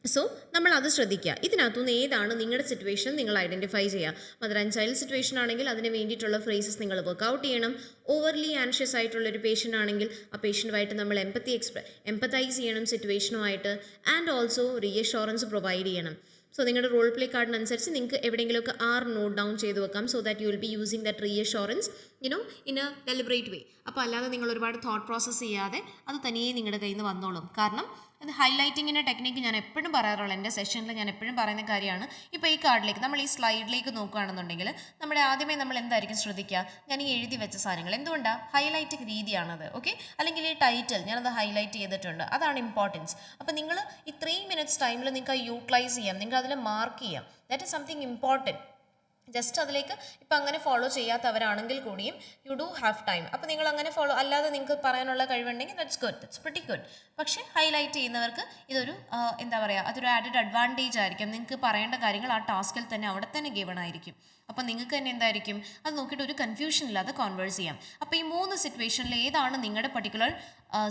സോ നമ്മൾ അത് ശ്രദ്ധിക്കുക. ഇതിനകത്തുനിന്ന് ഏതാണ് നിങ്ങളുടെ സിറ്റുവേഷൻ നിങ്ങൾ ഐഡൻറ്റിഫൈ ചെയ്യുക. മദർ ആൻഡ് ചൈൽഡ് സിറ്റുവേഷൻ ആണെങ്കിൽ അതിന് വേണ്ടിയിട്ടുള്ള ഫ്രേസസ് നിങ്ങൾ വർക്ക്ഔട്ട് ചെയ്യണം. ഓവർലി ആൻഷ്യസ് ആയിട്ടുള്ളൊരു പേഷ്യൻ്റ് ആണെങ്കിൽ ആ പേഷ്യൻറ്റുമായിട്ട് നമ്മൾ എംപത്തൈസ് ചെയ്യണം സിറ്റുവേഷനുമായിട്ട്. ആൻഡ് ഓൾസോ റീഅഷുറൻസ് പ്രൊവൈഡ് ചെയ്യണം. സോ നിങ്ങളുടെ റോൾ പ്ലേ കാർഡിനനുസരിച്ച് നിങ്ങൾക്ക് എവിടെയെങ്കിലുമൊക്കെ നോട്ട് ഡൗൺ ചെയ്ത് വെക്കാം. So that you will be using that reassurance in a deliberate way. അപ്പോൾ അല്ലാതെ നിങ്ങൾ ഒരുപാട് തോട്ട് പ്രോസസ്സ് ചെയ്യാതെ അത് തനിയെ നിങ്ങളുടെ കയ്യിൽ നിന്ന് വന്നോളും. കാരണം ഇത് ഹൈലൈറ്റിങ്ങിൻ്റെ ടെക്നിക്ക് ഞാൻ എപ്പോഴും പറയാറുള്ള, എൻ്റെ സെഷനിൽ ഞാൻ എപ്പോഴും പറയുന്ന കാര്യമാണ്. ഇപ്പോൾ ഈ കാർഡിലേക്ക് നമ്മൾ ഈ സ്ലൈഡിലേക്ക് നോക്കുകയാണെന്നുണ്ടെങ്കിൽ നമ്മുടെ ആദ്യമേ നമ്മൾ എന്തായിരിക്കും ശ്രദ്ധിക്കുക, ഞാൻ ഈ എഴുതി വെച്ച സാധനങ്ങൾ എന്തുകൊണ്ടാണ് ഹൈലൈറ്റിംഗ് രീതിയാണത്. ഓക്കെ, അല്ലെങ്കിൽ ഈ ടൈറ്റിൽ ഞാനത് ഹൈലൈറ്റ് ചെയ്തിട്ടുണ്ട്, അതാണ് ഇമ്പോർട്ടൻസ്. അപ്പോൾ നിങ്ങൾ ഈ 3 minutes ടൈമിൽ നിങ്ങൾക്ക് യൂട്ടിലൈസ് ചെയ്യാം, നിങ്ങൾക്ക് അതിൽ മാർക്ക് ചെയ്യാം. That is something important. Just അതിലേക്ക് ഇപ്പം അങ്ങനെ ഫോളോ ചെയ്യാത്തവരാണെങ്കിൽ കൂടിയും യു ഡു ഹാവ് ടൈം. അപ്പോൾ നിങ്ങൾ അങ്ങനെ ഫോളോ അല്ലാതെ നിങ്ങൾക്ക് പറയാനുള്ള കഴിവുണ്ടെങ്കിൽ that's good, that's pretty good. പക്ഷേ ഹൈലൈറ്റ് ചെയ്യുന്നവർക്ക് ഇതൊരു എന്താ പറയുക, അതൊരു ആഡഡ് അഡ്വാൻറ്റേജ് ആയിരിക്കും. നിങ്ങൾക്ക് പറയേണ്ട കാര്യങ്ങൾ ആ ടാസ്കിൽ തന്നെ അവിടെ തന്നെ ഗിവൺ ആയിരിക്കും. അപ്പോൾ നിങ്ങൾക്ക് തന്നെ എന്തായിരിക്കും, അത് നോക്കിയിട്ട് ഒരു കൺഫ്യൂഷൻ ഇല്ലാതെ കോൺവേഴ്സ് ചെയ്യാം. അപ്പോൾ ഈ 3 സിറ്റുവേഷനിൽ ഏതാണ് നിങ്ങളുടെ പർട്ടിക്കുലർ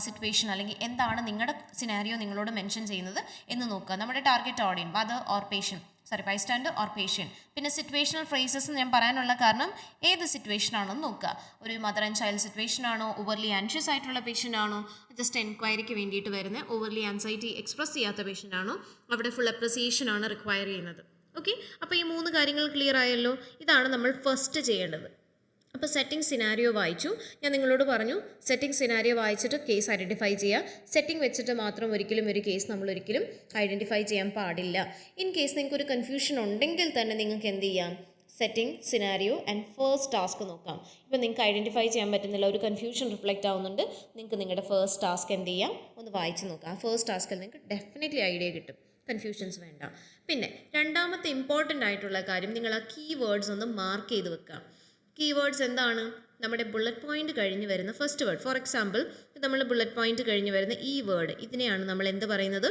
സിറ്റുവേഷൻ അല്ലെങ്കിൽ എന്താണ് നിങ്ങളുടെ സിനാരിയോ നിങ്ങളോട് മെൻഷൻ ചെയ്യുന്നത് എന്ന് നോക്കുക. നമ്മുടെ target audience mother or patient, bystander or patient. പിന്നെ സിറ്റുവേഷണൽ ഫ്രേസസ് ഞാൻ പറയാനുള്ള കാരണം ഏത് സിറ്റുവേഷൻ ആണെന്ന് നോക്കുക. ഒരു മദർ ആൻഡ് ചൈൽഡ് സിറ്റുവേഷൻ ആണോ, ഓവർലി ആൻഷ്യസ് ആയിട്ടുള്ള പേഷ്യൻ്റ് ആണോ, ജസ്റ്റ് എൻക്വയറിക്ക് വേണ്ടിയിട്ട് വരുന്ന ഓവർലി ആൻസൈറ്റി എക്സ്പ്രസ് ചെയ്യാത്ത പേഷ്യൻ്റ് ആണോ, അവിടെ ഫുൾ അപ്രിസിയേഷൻ ആണ് റിക്വയർ ചെയ്യുന്നത്. ഓക്കെ, അപ്പോൾ ഈ 3 കാര്യങ്ങൾ ക്ലിയർ ആയല്ലോ. ഇതാണ് നമ്മൾ ഫസ്റ്റ് ചെയ്യേണ്ടത്. അപ്പോൾ സെറ്റിംഗ് സിനാരിയോ വായിച്ചു, ഞാൻ നിങ്ങളോട് പറഞ്ഞു സെറ്റിംഗ് സിനാരിയോ വായിച്ചിട്ട് കേസ് ഐഡൻറ്റിഫൈ ചെയ്യുക. സെറ്റിംഗ് വെച്ചിട്ട് മാത്രം ഒരിക്കലും ഒരു കേസ് നമ്മൾ ഒരിക്കലും ഐഡൻറ്റിഫൈ ചെയ്യാൻ പാടില്ല. ഇൻ കേസ് നിങ്ങൾക്ക് ഒരു കൺഫ്യൂഷൻ ഉണ്ടെങ്കിൽ തന്നെ നിങ്ങൾക്ക് എന്ത് ചെയ്യാം, setting, scenario and first task നോക്കാം. ഇപ്പോൾ നിങ്ങൾക്ക് ഐഡൻറ്റിഫൈ ചെയ്യാൻ പറ്റുന്നില്ല, ഒരു കൺഫ്യൂഷൻ റിഫ്ലക്റ്റ് ആവുന്നുണ്ട്, നിങ്ങൾക്ക് നിങ്ങളുടെ ഫസ്റ്റ് ടാസ്ക് എന്ത് ചെയ്യാം, ഒന്ന് വായിച്ച് നോക്കാം. ആ ഫസ്റ്റ് ടാസ്കിൽ നിങ്ങൾക്ക് ഡെഫിനറ്റ്ലി ഐഡിയ കിട്ടും, കൺഫ്യൂഷൻസ് വേണ്ട. പിന്നെ രണ്ടാമത്തെ ഇമ്പോർട്ടൻ്റ് ആയിട്ടുള്ള കാര്യം, നിങ്ങൾ ആ കീവേഡ്സ് ഒന്ന് മാർക്ക് ചെയ്ത് വെക്കാം. കീവേഡ്സ് എന്താണ്? നമ്മുടെ ബുള്ളറ്റ് പോയിന്റ് കഴിഞ്ഞ് വരുന്ന ഫസ്റ്റ് വേർഡ്. ഫോർ എക്സാമ്പിൾ, നമ്മൾ ബുള്ളറ്റ് പോയിന്റ് കഴിഞ്ഞ് വരുന്ന ഈ വേർഡ്, ഇതിനെയാണ് നമ്മൾ എന്ത് പറയുന്നത്,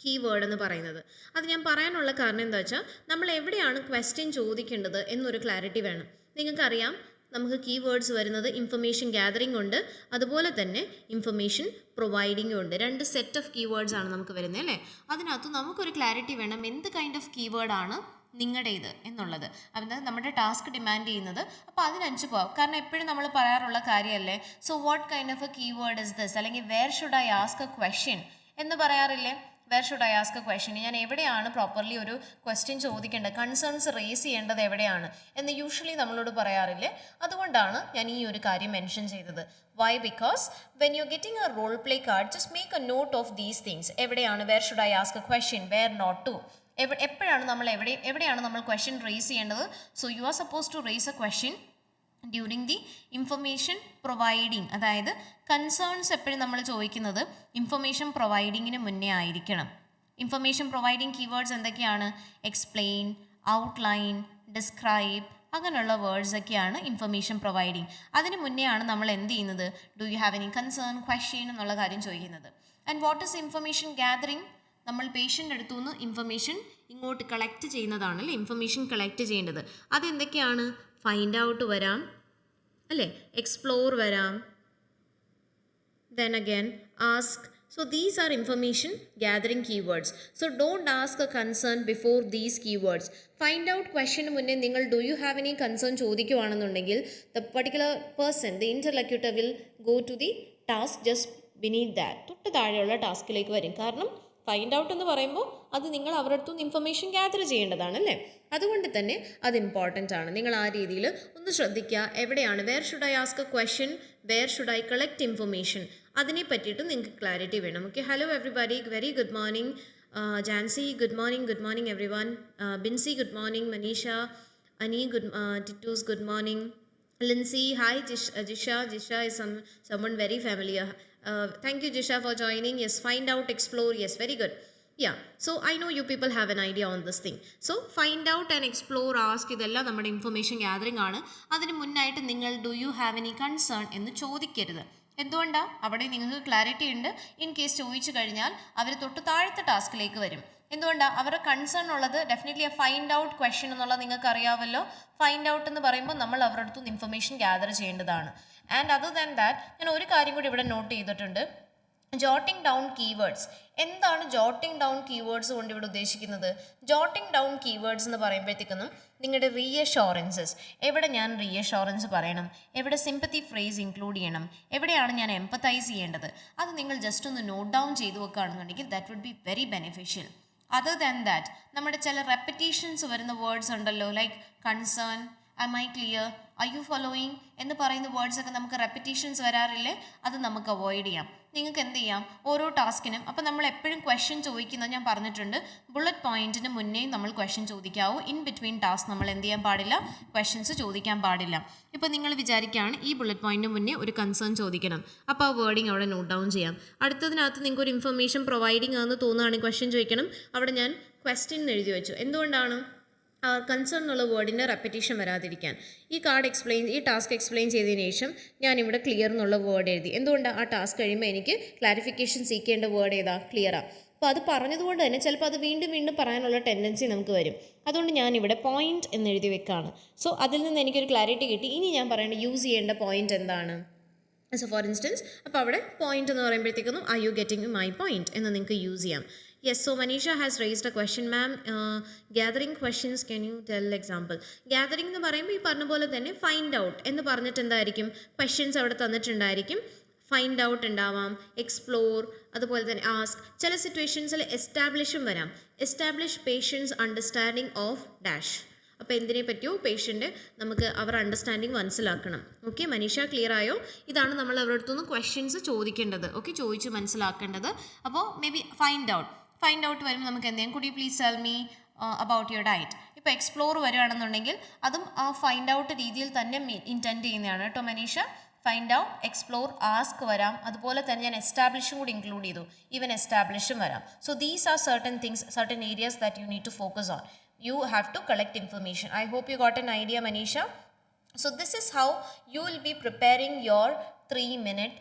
കീവേഡ് എന്ന് പറയുന്നത്. അത് ഞാൻ പറയാനുള്ള കാരണം എന്താ വെച്ചാൽ, നമ്മൾ എവിടെയാണ് ക്വസ്റ്റ്യൻ ചോദിക്കേണ്ടത് എന്നൊരു ക്ലാരിറ്റി വേണം. നിങ്ങൾക്കറിയാം, നമുക്ക് കീവേഡ്സ് വരുന്നത് ഇൻഫർമേഷൻ ഗ്യാതറിംഗ് ഉണ്ട്, അതുപോലെ തന്നെ ഇൻഫർമേഷൻ പ്രൊവൈഡിങ്ങും ഉണ്ട്. രണ്ട് സെറ്റ് ഓഫ് കീവേഡ്സ് ആണ് നമുക്ക് വരുന്നത് അല്ലേ. അതിനകത്ത് നമുക്കൊരു ക്ലാരിറ്റി വേണം, എന്ത് കൈൻഡ് ഓഫ് കീവേഡാണ് നിങ്ങളുടേത് എന്നുള്ളത്. അതായത് നമ്മുടെ ടാസ്ക് ഡിമാൻഡ് ചെയ്യുന്നത്. അപ്പോൾ അതിനനുസരിച്ച് പോകാം. കാരണം എപ്പോഴും നമ്മൾ പറയാറുള്ള കാര്യമല്ലേ, so what kind of a keyword is this, അല്ലെങ്കിൽ where should I ask a question എന്ന് പറയാറില്ലേ. Where should I ask a question, ഞാൻ എവിടെയാണ് പ്രോപ്പർലി ഒരു ക്വസ്റ്റ്യൻ ചോദിക്കേണ്ടത്, കൺസേൺസ് റേസ് ചെയ്യേണ്ടത് എവിടെയാണ് എന്ന് യൂഷ്വലി നമ്മളോട് പറയാറില്ലേ. അതുകൊണ്ടാണ് ഞാൻ ഈ ഒരു കാര്യം മെൻഷൻ ചെയ്തത്. Why? Because when you getting a role play card, just make a note of these things. എവിടെയാണ് where should I ask a question, where not to, എപ്പോഴാണ് നമ്മൾ എവിടെയാണ് നമ്മൾ ക്വസ്റ്റ്യൻ റേസ് ചെയ്യേണ്ടത്. So you are suppose to raise a question during the information providing. അതായത് കൺസേൺസ് എപ്പോഴും നമ്മൾ ചോദിക്കുന്നത് ഇൻഫർമേഷൻ പ്രൊവൈഡിങ്ങിന് മുന്നേ ആയിരിക്കണം. ഇൻഫർമേഷൻ പ്രൊവൈഡിങ് കീവേഡ്സ് എന്തൊക്കെയാണ്? എക്സ്പ്ലെയിൻ, ഔട്ട്ലൈൻ, ഡിസ്ക്രൈബ്, അങ്ങനെയുള്ള വേർഡ്സൊക്കെയാണ് ഇൻഫർമേഷൻ പ്രൊവൈഡിങ്. അതിന് മുന്നേ ആണ് നമ്മൾ എന്ത് ചെയ്യുന്നത്, do you have any concern, question എന്നുള്ള കാര്യം ചോദിക്കുന്നത്. And what is information gathering? നമ്മൾ പേഷ്യൻ്റ് അടുത്തു നിന്ന് ഇൻഫർമേഷൻ ഇങ്ങോട്ട് കളക്ട് ചെയ്യുന്നതാണ് അല്ലേ, ഇൻഫർമേഷൻ കളക്ട് ചെയ്യേണ്ടത്. അതെന്തൊക്കെയാണ്? ഫൈൻഡ് ഔട്ട് വരാം അല്ലേ, എക്സ്പ്ലോർ വരാം, then again ask. So these are information gathering keywords. So don't ask a concern before these keywords. Find out question മുന്നേ നിങ്ങൾ do you have any concern ചോദിക്കുവാണെന്നുണ്ടെങ്കിൽ the particular person, the interlocutor will go to the task just beneath that, തൊട്ട് താഴെയുള്ള ടാസ്കിലേക്ക് വരും. കാരണം ഫൈൻഡ് ഔട്ട് എന്ന് പറയുമ്പോൾ അത് നിങ്ങൾ അവരുടെ അടുത്തുനിന്ന് ഇൻഫർമേഷൻ ഗ്യാദർ ചെയ്യേണ്ടതാണല്ലേ. അതുകൊണ്ട് തന്നെ അത് ഇമ്പോർട്ടൻ്റ് ആണ്. നിങ്ങൾ ആ രീതിയിൽ ഒന്ന് ശ്രദ്ധിക്കുക. എവിടെയാണ് where should I ask a question, where should I collect information, അതിനെ പറ്റിയിട്ട് നിങ്ങൾക്ക് ക്ലാരിറ്റി വേണം. Okay, hello everybody, very good morning. Jancy good morning everyone. Binsy good morning. Manisha, Ani good, Titus good morning. Lindsay, hi. Jisha is someone very familiar. Thank you Jisha for joining. Yes, find out, explore. Yes, very good. Yeah, so I know you people have an idea on this thing. So find out and explore, ask, ഇതെല്ലാം നമ്മുടെ ഇൻഫർമേഷൻ ഗ്യാതറിംഗ് ആണ്. അതിന് മുന്നായിട്ട് നിങ്ങൾ do you have any concern എന്ന് ചോദിക്കരുത്. എന്തുകൊണ്ടാണ്? അവിടെ നിങ്ങൾക്ക് ക്ലാരിറ്റി ഉണ്ട്. ഇൻ കേസ് ചോദിച്ചു കഴിഞ്ഞാൽ അവർ തൊട്ട് താഴത്തെ ടാസ്കിലേക്ക് വരും. എന്തുകൊണ്ടാണ്? അവരുടെ കൺസേൺ ഉള്ളത് definitely A find out question എന്നുള്ളത് നിങ്ങൾക്ക് അറിയാമല്ലോ. ഫൈൻഡ് ഔട്ട് എന്ന് പറയുമ്പോൾ നമ്മൾ അവരുടെ അടുത്ത് ഇൻഫർമേഷൻ ഗ്യാദർ ചെയ്യേണ്ടതാണ്. ആൻഡ് അതർ ദാൻ ദാറ്റ് ഞാൻ ഒരു കാര്യം കൂടി ഇവിടെ നോട്ട് ചെയ്തിട്ടുണ്ട്, ജോട്ടിംഗ് ഡൗൺ കീവേഡ്സ്. എന്താണ് ജോട്ടിംഗ് ഡൗൺ കീവേഡ്സ് കൊണ്ട് ഇവിടെ ഉദ്ദേശിക്കുന്നത്? ജോട്ടിംഗ് ഡൗൺ കീവേഡ്സ് എന്ന് പറയുമ്പോഴത്തേക്കും നിങ്ങളുടെ റീഅഷോറൻസസ്, എവിടെ ഞാൻ റീഅഷോറൻസ് പറയണം, എവിടെ സിമ്പത്തി ഫ്രേസ് ഇൻക്ലൂഡ് ചെയ്യണം, എവിടെയാണ് ഞാൻ എംപത്തൈസ് ചെയ്യേണ്ടത്, അത് നിങ്ങൾ ജസ്റ്റ് ഒന്ന് നോട്ട് ഡൗൺ ചെയ്ത് വെക്കുകയാണെന്നുണ്ടെങ്കിൽ that would be very beneficial. Other than that നമ്മുടെ ചില റെപ്പറ്റീഷൻസ് വരുന്ന വേർഡ്സ് ഉണ്ടല്ലോ, like concern, am I clear, are you following എന്ന് പറയുന്ന വേർഡ്സ് ഒക്കെ നമുക്ക് റെപ്പറ്റീഷൻസ് വരാറില്ലേ, അത് നമുക്ക് അവോയ്ഡ് ചെയ്യാം. നിങ്ങൾക്ക് എന്ത് ചെയ്യാം, ഓരോ ടാസ്കിനും, അപ്പോൾ നമ്മൾ എപ്പോഴും ക്വസ്റ്റ്യൻ ചോദിക്കുന്നത് ഞാൻ പറഞ്ഞിട്ടുണ്ട്, ബുള്ളറ്റ് പോയിന്റിന് മുന്നേ നമ്മൾ ക്വസ്റ്റ്യൻ ചോദിക്കാവൂ. ഇൻ ബിറ്റ്വീൻ ടാസ്ക് നമ്മൾ എന്ത് ചെയ്യാൻ പാടില്ല, ക്വസ്റ്റ്യൻസ് ചോദിക്കാൻ പാടില്ല. ഇപ്പോൾ നിങ്ങൾ വിചാരിക്കുകയാണ് ഈ ബുള്ളറ്റ് പോയിന്റിന് മുന്നേ ഒരു കൺസേൺ ചോദിക്കണം, അപ്പോൾ ആ വേർഡിങ് അവിടെ നോട്ട് ഡൗൺ ചെയ്യാം. അടുത്തതിനകത്ത് നിങ്ങൾക്ക് ഒരു ഇൻഫർമേഷൻ പ്രൊവൈഡിങ് ആണെന്ന് തോന്നുകയാണെങ്കിൽ ക്വസ്റ്റ്യൻ ചോദിക്കണം, അവിടെ ഞാൻ ക്വസ്റ്റ്യൻ എഴുതി വെച്ചു. എന്തുകൊണ്ടാണ്? കൺസേൺ എന്നുള്ള വേർഡിൻ്റെ റെപ്പറ്റീഷൻ വരാതിരിക്കാൻ. ഈ ടാസ്ക് എക്സ്പ്ലെയിൻ ചെയ്തതിന് ശേഷം ഞാനിവിടെ ക്ലിയർ എന്നുള്ള വേർഡ് എഴുതി. എന്തുകൊണ്ടാണ്? ആ ടാസ്ക് കഴിയുമ്പോൾ എനിക്ക് ക്ലാരിഫിക്കേഷൻ സീക്കേണ്ട വേർഡ് ഏതാ? ക്ലിയറാണ്. അപ്പോൾ അത് പറഞ്ഞതുകൊണ്ട് തന്നെ ചിലപ്പോൾ അത് വീണ്ടും വീണ്ടും പറയാനുള്ള ടെൻഡൻസി നമുക്ക് വരും. അതുകൊണ്ട് ഞാനിവിടെ പോയിന്റ് എന്ന് എഴുതി വെക്കാണ്. സോ അതിൽ നിന്ന് എനിക്കൊരു ക്ലാരിറ്റി കിട്ടി. ഇനി ഞാൻ പറയേണ്ട യൂസ് ചെയ്യേണ്ട പോയിന്റ് എന്താണ്? സോ ഫോർ ഇൻസ്റ്റൻസ്, അപ്പോൾ അവിടെ പോയിന്റ് എന്ന് പറയുമ്പോഴത്തേക്കും are you getting my point എന്ന് നിങ്ങൾക്ക് യൂസ് ചെയ്യാം. Yes, so Manisha has raised a question, ma'am. Gathering questions, can you tell example? Gathering എന്ന് പറയുമ്പോൾ ഈ പറഞ്ഞ പോലെ തന്നെ ഫൈൻഡ് ഔട്ട് എന്ന് പറഞ്ഞിട്ട് എന്തായിരിക്കും, ക്വസ്റ്റ്യൻസ് അവിടെ തന്നിട്ടുണ്ടായിരിക്കും. ഫൈൻഡ് ഔട്ട് ഉണ്ടാവാം, എക്സ്പ്ലോർ, അതുപോലെ തന്നെ ആസ്ക്. ചില സിറ്റുവേഷൻസിൽ എസ്റ്റാബ്ലിഷും വരാം, establish patients understanding of dash. അപ്പോൾ എന്തിനെ പറ്റിയോ പേഷ്യൻ്റ് നമുക്ക് അവർ അണ്ടർസ്റ്റാൻഡിങ് മനസ്സിലാക്കണം. ഓക്കെ, മനീഷ ക്ലിയർ ആയോ? ഇതാണ് നമ്മൾ അവരുടെ അടുത്തുനിന്ന് ക്വസ്റ്റ്യൻസ് ചോദിക്കേണ്ടത്. ഓക്കെ, ചോദിച്ച് മനസ്സിലാക്കേണ്ടത്. അപ്പോൾ മേ ബി ഫൈൻഡ് ഔട്ട് വരുമ്പോൾ നമുക്ക് എന്തെങ്കിലും, could you please tell me about your diet. ഇപ്പോൾ എക്സ്പ്ലോർ വരികയാണെന്നുണ്ടെങ്കിൽ അതും ആ ഫൈൻഡ് ഔട്ട് രീതിയിൽ തന്നെ ഇൻറ്റൻഡ് ചെയ്യുന്നതാണ് കേട്ടോ Manisha. Find out, explore, ask വരാം. അതുപോലെ തന്നെ ഞാൻ എസ്റ്റാബ്ലിഷും കൂടി ഇൻക്ലൂഡ് ചെയ്തു. ഈവൻ എസ്റ്റാബ്ലിഷും വരാം. So these are certain things, certain areas that you need to focus on. You have to collect information. I hope you got an idea, Manisha. So this is how you will be preparing your 3-minute,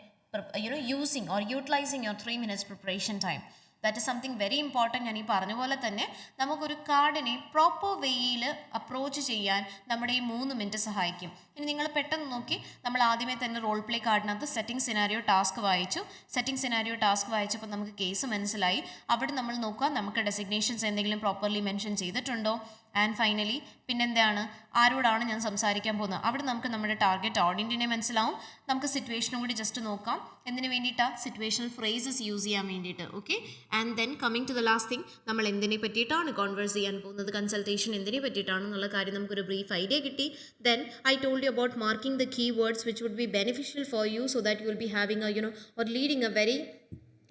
using or utilizing your 3 minutes preparation time. That is something very important. ഞാൻ ഈ പറഞ്ഞ പോലെ തന്നെ നമുക്കൊരു കാർഡിനെ പ്രോപ്പർ വേയിൽ അപ്രോച്ച് ചെയ്യാൻ നമ്മുടെ ഈ 3 മിനിറ്റ് സഹായിക്കും. ഇനി നിങ്ങൾ പെട്ടെന്ന് നോക്കി, നമ്മൾ ആദ്യമേ തന്നെ റോൾ പ്ലേ കാർഡിനകത്ത് സെറ്റിംഗ് സിനാരിയോ ടാസ്ക് വായിച്ചു. സെറ്റിംഗ് സിനാരിയോ ടാസ്ക് വായിച്ചപ്പോൾ നമുക്ക് കേസ് മനസ്സിലായി. അവിടെ നമ്മൾ നോക്കുക നമുക്ക് ഡെസിഗ്നേഷൻസ് എന്തെങ്കിലും പ്രോപ്പർലി മെൻഷൻ ചെയ്തിട്ടുണ്ടോ. ആൻഡ് ഫൈനലി പിന്നെന്താണ്, ആരോടാണ് ഞാൻ സംസാരിക്കാൻ പോകുന്നത്. അവിടെ നമുക്ക് നമ്മുടെ ടാർഗറ്റ് ഓഡിയൻറ്റിനെ മനസ്സിലാവും. നമുക്ക് സിറ്റുവേഷനും കൂടി ജസ്റ്റ് നോക്കാം. എന്തിനു വേണ്ടിയിട്ടാണ്? സിറ്റുവേഷണൽ ഫ്രേസസ് യൂസ് ചെയ്യാൻ വേണ്ടിയിട്ട്. Okay. And then coming to the last thing, നമ്മൾ എന്തിനെ പറ്റിയിട്ടാണ് കോൺവേഴ്സ് ചെയ്യാൻ പോകുന്നത്, കൺസൾട്ടേഷൻ എന്തിനെ പറ്റിയിട്ടാണെന്നുള്ള കാര്യം നമുക്കൊരു ബ്രീഫ് ഐഡിയ കിട്ടി. Then I told you about marking the keywords which would be beneficial for you so that you will be having a or leading a very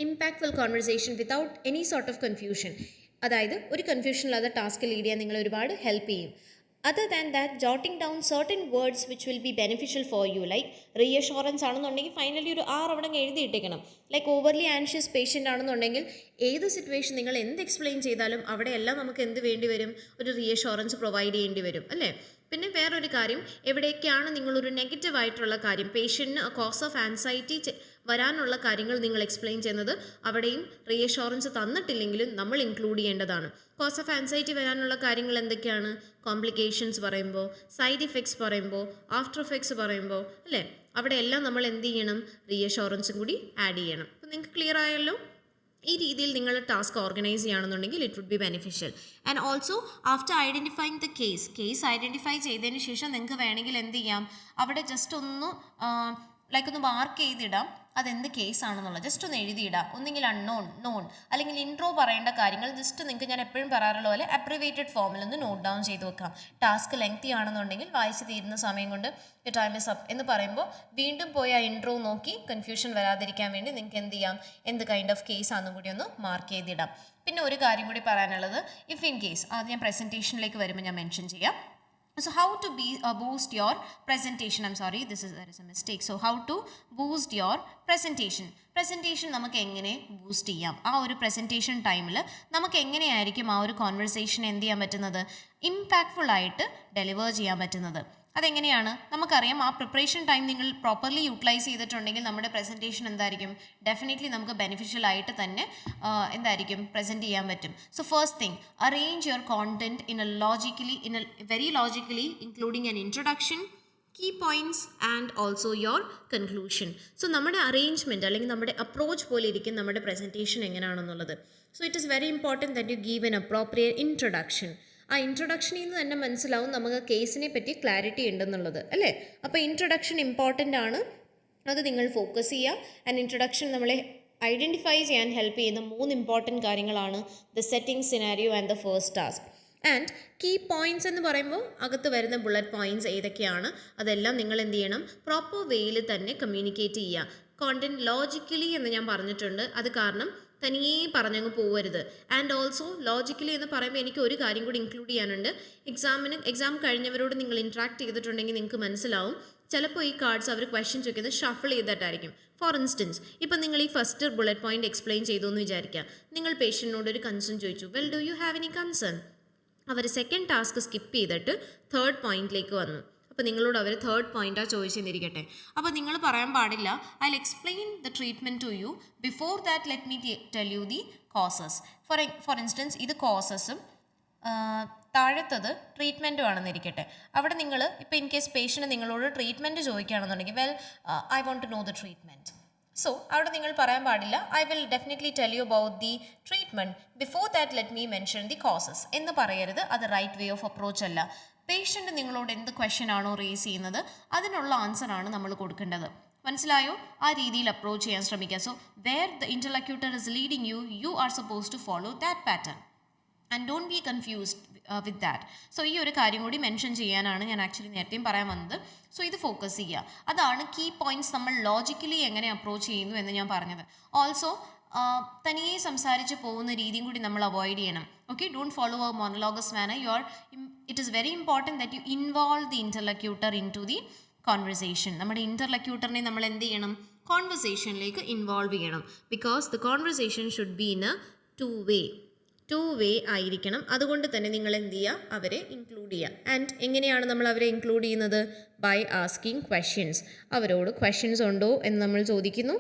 impactful conversation without any sort of confusion. അതായത് ഒരു കൺഫ്യൂഷൻ ഇല്ലാതെ ടാസ്ക് ലീഡ് ചെയ്യാൻ നിങ്ങൾ ഒരുപാട് ഹെൽപ്പ് ചെയ്യും. Other than that, jotting down certain words which will be beneficial for you, like reassurance ആണെന്നുണ്ടെങ്കിൽ ഫൈനലി ഒരു 6 അവിടെ എഴുതിയിട്ടേക്കണം. ലൈക്ക് ഓവർലി ആൻഷ്യസ് പേഷ്യൻ്റ് ആണെന്നുണ്ടെങ്കിൽ ഏത് സിറ്റുവേഷൻ നിങ്ങൾ എന്ത് എക്സ്പ്ലെയിൻ ചെയ്താലും അവിടെയെല്ലാം നമുക്ക് എന്ത് വേണ്ടി വരും, ഒരു റീഅഷുറൻസ് പ്രൊവൈഡ് ചെയ്യേണ്ടി വരും അല്ലേ. പിന്നെ വേറൊരു കാര്യം, എവിടെയൊക്കെയാണ് നിങ്ങളൊരു നെഗറ്റീവായിട്ടുള്ള കാര്യം, പേഷ്യൻറ്റിന് കോസ് ഓഫ് ആൻസൈറ്റി വരാനുള്ള കാര്യങ്ങൾ നിങ്ങൾ എക്സ്പ്ലെയിൻ ചെയ്യുന്നത് അവിടെയും റീഅഷുറൻസ് തന്നിട്ടില്ലെങ്കിലും നമ്മൾ ഇൻക്ലൂഡ് ചെയ്യേണ്ടതാണ്. കോസ് ഓഫ് ആൻസൈറ്റി വരാനുള്ള കാര്യങ്ങൾ എന്തൊക്കെയാണ്? കോംപ്ലിക്കേഷൻസ് പറയുമ്പോൾ, സൈഡ് ഇഫക്ട്സ് പറയുമ്പോൾ, ആഫ്റ്റർ എഫക്ട്സ് പറയുമ്പോൾ അല്ലേ, അവിടെയെല്ലാം നമ്മൾ എന്ത് ചെയ്യണം, റീഅഷുറൻസും കൂടി ആഡ് ചെയ്യണം. അപ്പോൾ നിങ്ങൾക്ക് ക്ലിയർ ആയല്ലോ. ഈ രീതിയിൽ നിങ്ങൾ ടാസ്ക് ഓർഗനൈസ് ചെയ്യുകയാണെന്നുണ്ടെങ്കിൽ it would be beneficial. And also after identifying the case identify ചെയ്തതിന് ശേഷം നിങ്ങൾക്ക് വേണമെങ്കിൽ എന്ത് ചെയ്യാം, അവിടെ ജസ്റ്റ് ഒന്ന് ഒന്ന് മാർക്ക് ചെയ്തിടാം അതെന്ത് കേസാണെന്നുള്ളത്. ജസ്റ്റ് ഒന്ന് എഴുതിയിടാം. ഒന്നെങ്കിൽ അൺനോൺ, നോൺ, അല്ലെങ്കിൽ ഇൻട്രോ പറയേണ്ട കാര്യങ്ങൾ ജസ്റ്റ് നിങ്ങൾക്ക് ഞാൻ എപ്പോഴും പറയാറുള്ള പോലെ അബ്രിവേറ്റഡ് ഫോമിൽ ഒന്ന് നോട്ട് ഡൗൺ ചെയ്ത് വെക്കാം. ടാസ്ക് ലെങ്തി ആണെന്നുണ്ടെങ്കിൽ വായിച്ച് തീരുന്ന സമയം കൊണ്ട് ടൈം ഇസ് അപ്പ് എന്ന് പറയുമ്പോൾ വീണ്ടും പോയി ആ ഇൻട്രോ നോക്കി കൺഫ്യൂഷൻ വരാതിരിക്കാൻ വേണ്ടി നിങ്ങൾക്ക് എന്ത് ചെയ്യാം, എന്ത് കൈൻഡ് ഓഫ് കേസ് ആണെന്നും കൂടി ഒന്ന് മാർക്ക് ചെയ്തിടാം. പിന്നെ ഒരു കാര്യം കൂടി പറയാനുള്ളത്, ഇഫ് ഇൻ കേസ് അത് ഞാൻ പ്രസൻറ്റേഷനിലേക്ക് വരുമ്പോൾ ഞാൻ മെൻഷൻ ചെയ്യാം. So how to boost your presentation? I'm sorry, there is a mistake. So how to boost your presentation? Presentation നമുക്ക് എങ്ങനെ ബൂസ്റ്റ് ചെയ്യാം? ആ ഒരു പ്രസൻറ്റേഷൻ ടൈമിൽ നമുക്ക് എങ്ങനെയായിരിക്കും ആ ഒരു കോൺവെർസേഷൻ എന്ത് ചെയ്യാൻ പറ്റുന്നത്, ഇമ്പാക്റ്റ്ഫുൾ ആയിട്ട് ഡെലിവർ ചെയ്യാൻ പറ്റുന്നത്? അതെങ്ങനെയാണ്? നമുക്കറിയാം, ആ പ്രിപ്പറേഷൻ ടൈം നിങ്ങൾ പ്രോപ്പർലി യൂട്ടിലൈസ് ചെയ്തിട്ടുണ്ടെങ്കിൽ നമ്മുടെ പ്രസൻറ്റേഷൻ എന്തായിരിക്കും, ഡെഫിനറ്റ്ലി നമുക്ക് ബെനിഫിഷ്യൽ ആയിട്ട് തന്നെ എന്തായിരിക്കും പ്രസൻറ്റ് ചെയ്യാൻ പറ്റും. So first thing, arrange your content in a very logically including an introduction, key points and also your conclusion. So നമ്മുടെ അറേഞ്ച്മെൻറ്റ് അല്ലെങ്കിൽ നമ്മുടെ അപ്രോച്ച് പോലെ ഇരിക്കും നമ്മുടെ പ്രസൻറ്റേഷൻ എങ്ങനെയാണെന്നുള്ളത്. So it is very important that you give an appropriate introduction. ആ ഇൻട്രൊഡക്ഷനിൽ നിന്ന് തന്നെ മനസ്സിലാവും നമുക്ക് കേസിനെ പറ്റി ക്ലാരിറ്റി ഉണ്ടെന്നുള്ളത് അല്ലേ. അപ്പോൾ ഇൻട്രൊഡക്ഷൻ ഇമ്പോർട്ടൻ്റ് ആണ്, അത് നിങ്ങൾ ഫോക്കസ് ചെയ്യുക. ആൻഡ് ഇൻട്രൊഡക്ഷൻ നമ്മളെ ഐഡൻറ്റിഫൈ ചെയ്യാൻ ഹെൽപ്പ് ചെയ്യുന്ന 3 ഇമ്പോർട്ടൻറ്റ് കാര്യങ്ങളാണ് the setting scenario and the first task. And key points എന്ന് പറയുമ്പോൾ അകത്ത് വരുന്ന ബുള്ളറ്റ് പോയിൻറ്റ്സ് ഏതൊക്കെയാണ് അതെല്ലാം നിങ്ങൾ എന്ത് ചെയ്യണം, പ്രോപ്പർ വേയിൽ തന്നെ കമ്മ്യൂണിക്കേറ്റ് ചെയ്യുക. കോണ്ടൻറ്റ് ലോജിക്കലി എന്ന് ഞാൻ പറഞ്ഞിട്ടുണ്ട്, അത് കാരണം തനിയേ പറഞ്ഞങ്ങ് പോവരുത്. ആൻഡ് ഓൾസോ ലോജിക്കലി എന്ന് പറയുമ്പോൾ എനിക്ക് ഒരു കാര്യം കൂടി ഇൻക്ലൂഡ് ചെയ്യാനുണ്ട്. എക്സാം കഴിഞ്ഞവരോട് നിങ്ങൾ ഇൻട്രാക്ട് ചെയ്തിട്ടുണ്ടെങ്കിൽ നിങ്ങൾക്ക് മനസ്സിലാവും, ചിലപ്പോൾ ഈ കാർഡ്സ് അവർ ക്വസ്റ്റ്യൻ ചോദിക്കുന്നത് ഷഫിൾ ചെയ്തിട്ടായിരിക്കും. ഫോർ ഇൻസ്റ്റൻസ്, ഇപ്പം നിങ്ങൾ ഈ ഫസ്റ്റ് ബുള്ളറ്റ് പോയിന്റ് എക്സ്പ്ലെയിൻ ചെയ്തു എന്ന് വിചാരിക്കുക. നിങ്ങൾ പേഷ്യൻറ്റിനോട് ഒരു കൺസേൺ ചോദിച്ചു, well do you have any concern? അവർ സെക്കൻഡ് ടാസ്ക് സ്കിപ്പ് ചെയ്തിട്ട് തേർഡ് പോയിന്റിലേക്ക് വന്നു. അപ്പോൾ നിങ്ങളോട് അവർ തേർഡ് പോയിന്റാണ് ചോദിച്ചെന്നിരിക്കട്ടെ. അപ്പോൾ നിങ്ങൾ പറയാൻ പാടില്ല, I will explain the treatment to you, before that let me tell you the causes. For instance ഇത് കോസസും താഴത്തത് ട്രീറ്റ്മെൻറ്റും ആണെന്നിരിക്കട്ടെ. അവിടെ നിങ്ങൾ ഇപ്പോൾ ഇൻ കേസ് പേഷ്യൻറ്റ് നിങ്ങളോട് ട്രീറ്റ്മെൻറ്റ് ചോദിക്കുകയാണെന്നുണ്ടെങ്കിൽ, well I want to know the treatment. So അവിടെ നിങ്ങൾ പറയാൻ പാടില്ല, I will definitely tell you about the treatment, before that let me mention the causes എന്ന് പറയരുത്. അത് റൈറ്റ് വേ ഓഫ് അപ്രോച്ച് അല്ല. പേഷ്യൻ്റ് നിങ്ങളോട് എന്ത് ക്വസ്റ്റ്യൻ ആണോ റേസ് ചെയ്യുന്നത് അതിനുള്ള ആൻസറാണ് നമ്മൾ കൊടുക്കേണ്ടത്. മനസ്സിലായോ? ആ രീതിയിൽ അപ്രോച്ച് ചെയ്യാൻ ശ്രമിക്കുക. So where the interlocutor is leading you, you are suppose to follow that pattern and don't be confused with that. So ഈ ഒരു കാര്യം കൂടി മെൻഷൻ ചെയ്യാനാണ് ഞാൻ ആക്ച്വലി നേരത്തെയും പറയാൻ വന്നത്. സോ ഇത് ഫോക്കസ് ചെയ്യുക. അതാണ് കീ പോയിൻറ്റ്സ് നമ്മൾ ലോജിക്കലി എങ്ങനെ അപ്രോച്ച് ചെയ്യുന്നു എന്ന് ഞാൻ പറഞ്ഞത്. ഓൾസോ തനിയെ സംസാരിച്ച് പോകുന്ന രീതിയും കൂടി നമ്മൾ അവോയ്ഡ് ചെയ്യണം. Okay, don't follow a monologous manner. It is very important that you involve the interlocutor in to the conversation. നമ്മുടെ ഇൻ്റർലക്യൂട്ടറിനെ നമ്മൾ എന്ത് ചെയ്യണം? കോൺവെർസേഷനിലേക്ക് ഇൻവോൾവ് ചെയ്യണം. Because the conversation should be in a two way ആയിരിക്കണം. അതുകൊണ്ട് തന്നെ നിങ്ങൾ എന്ത് ചെയ്യുക? അവരെ ഇൻക്ലൂഡ് ചെയ്യുക. ആൻഡ് എങ്ങനെയാണ് നമ്മൾ അവരെ ഇൻക്ലൂഡ് ചെയ്യുന്നത്? By asking questions. അവരോട് ക്വസ്റ്റ്യൻസ് ഉണ്ടോ എന്ന് നമ്മൾ ചോദിക്കുന്നു.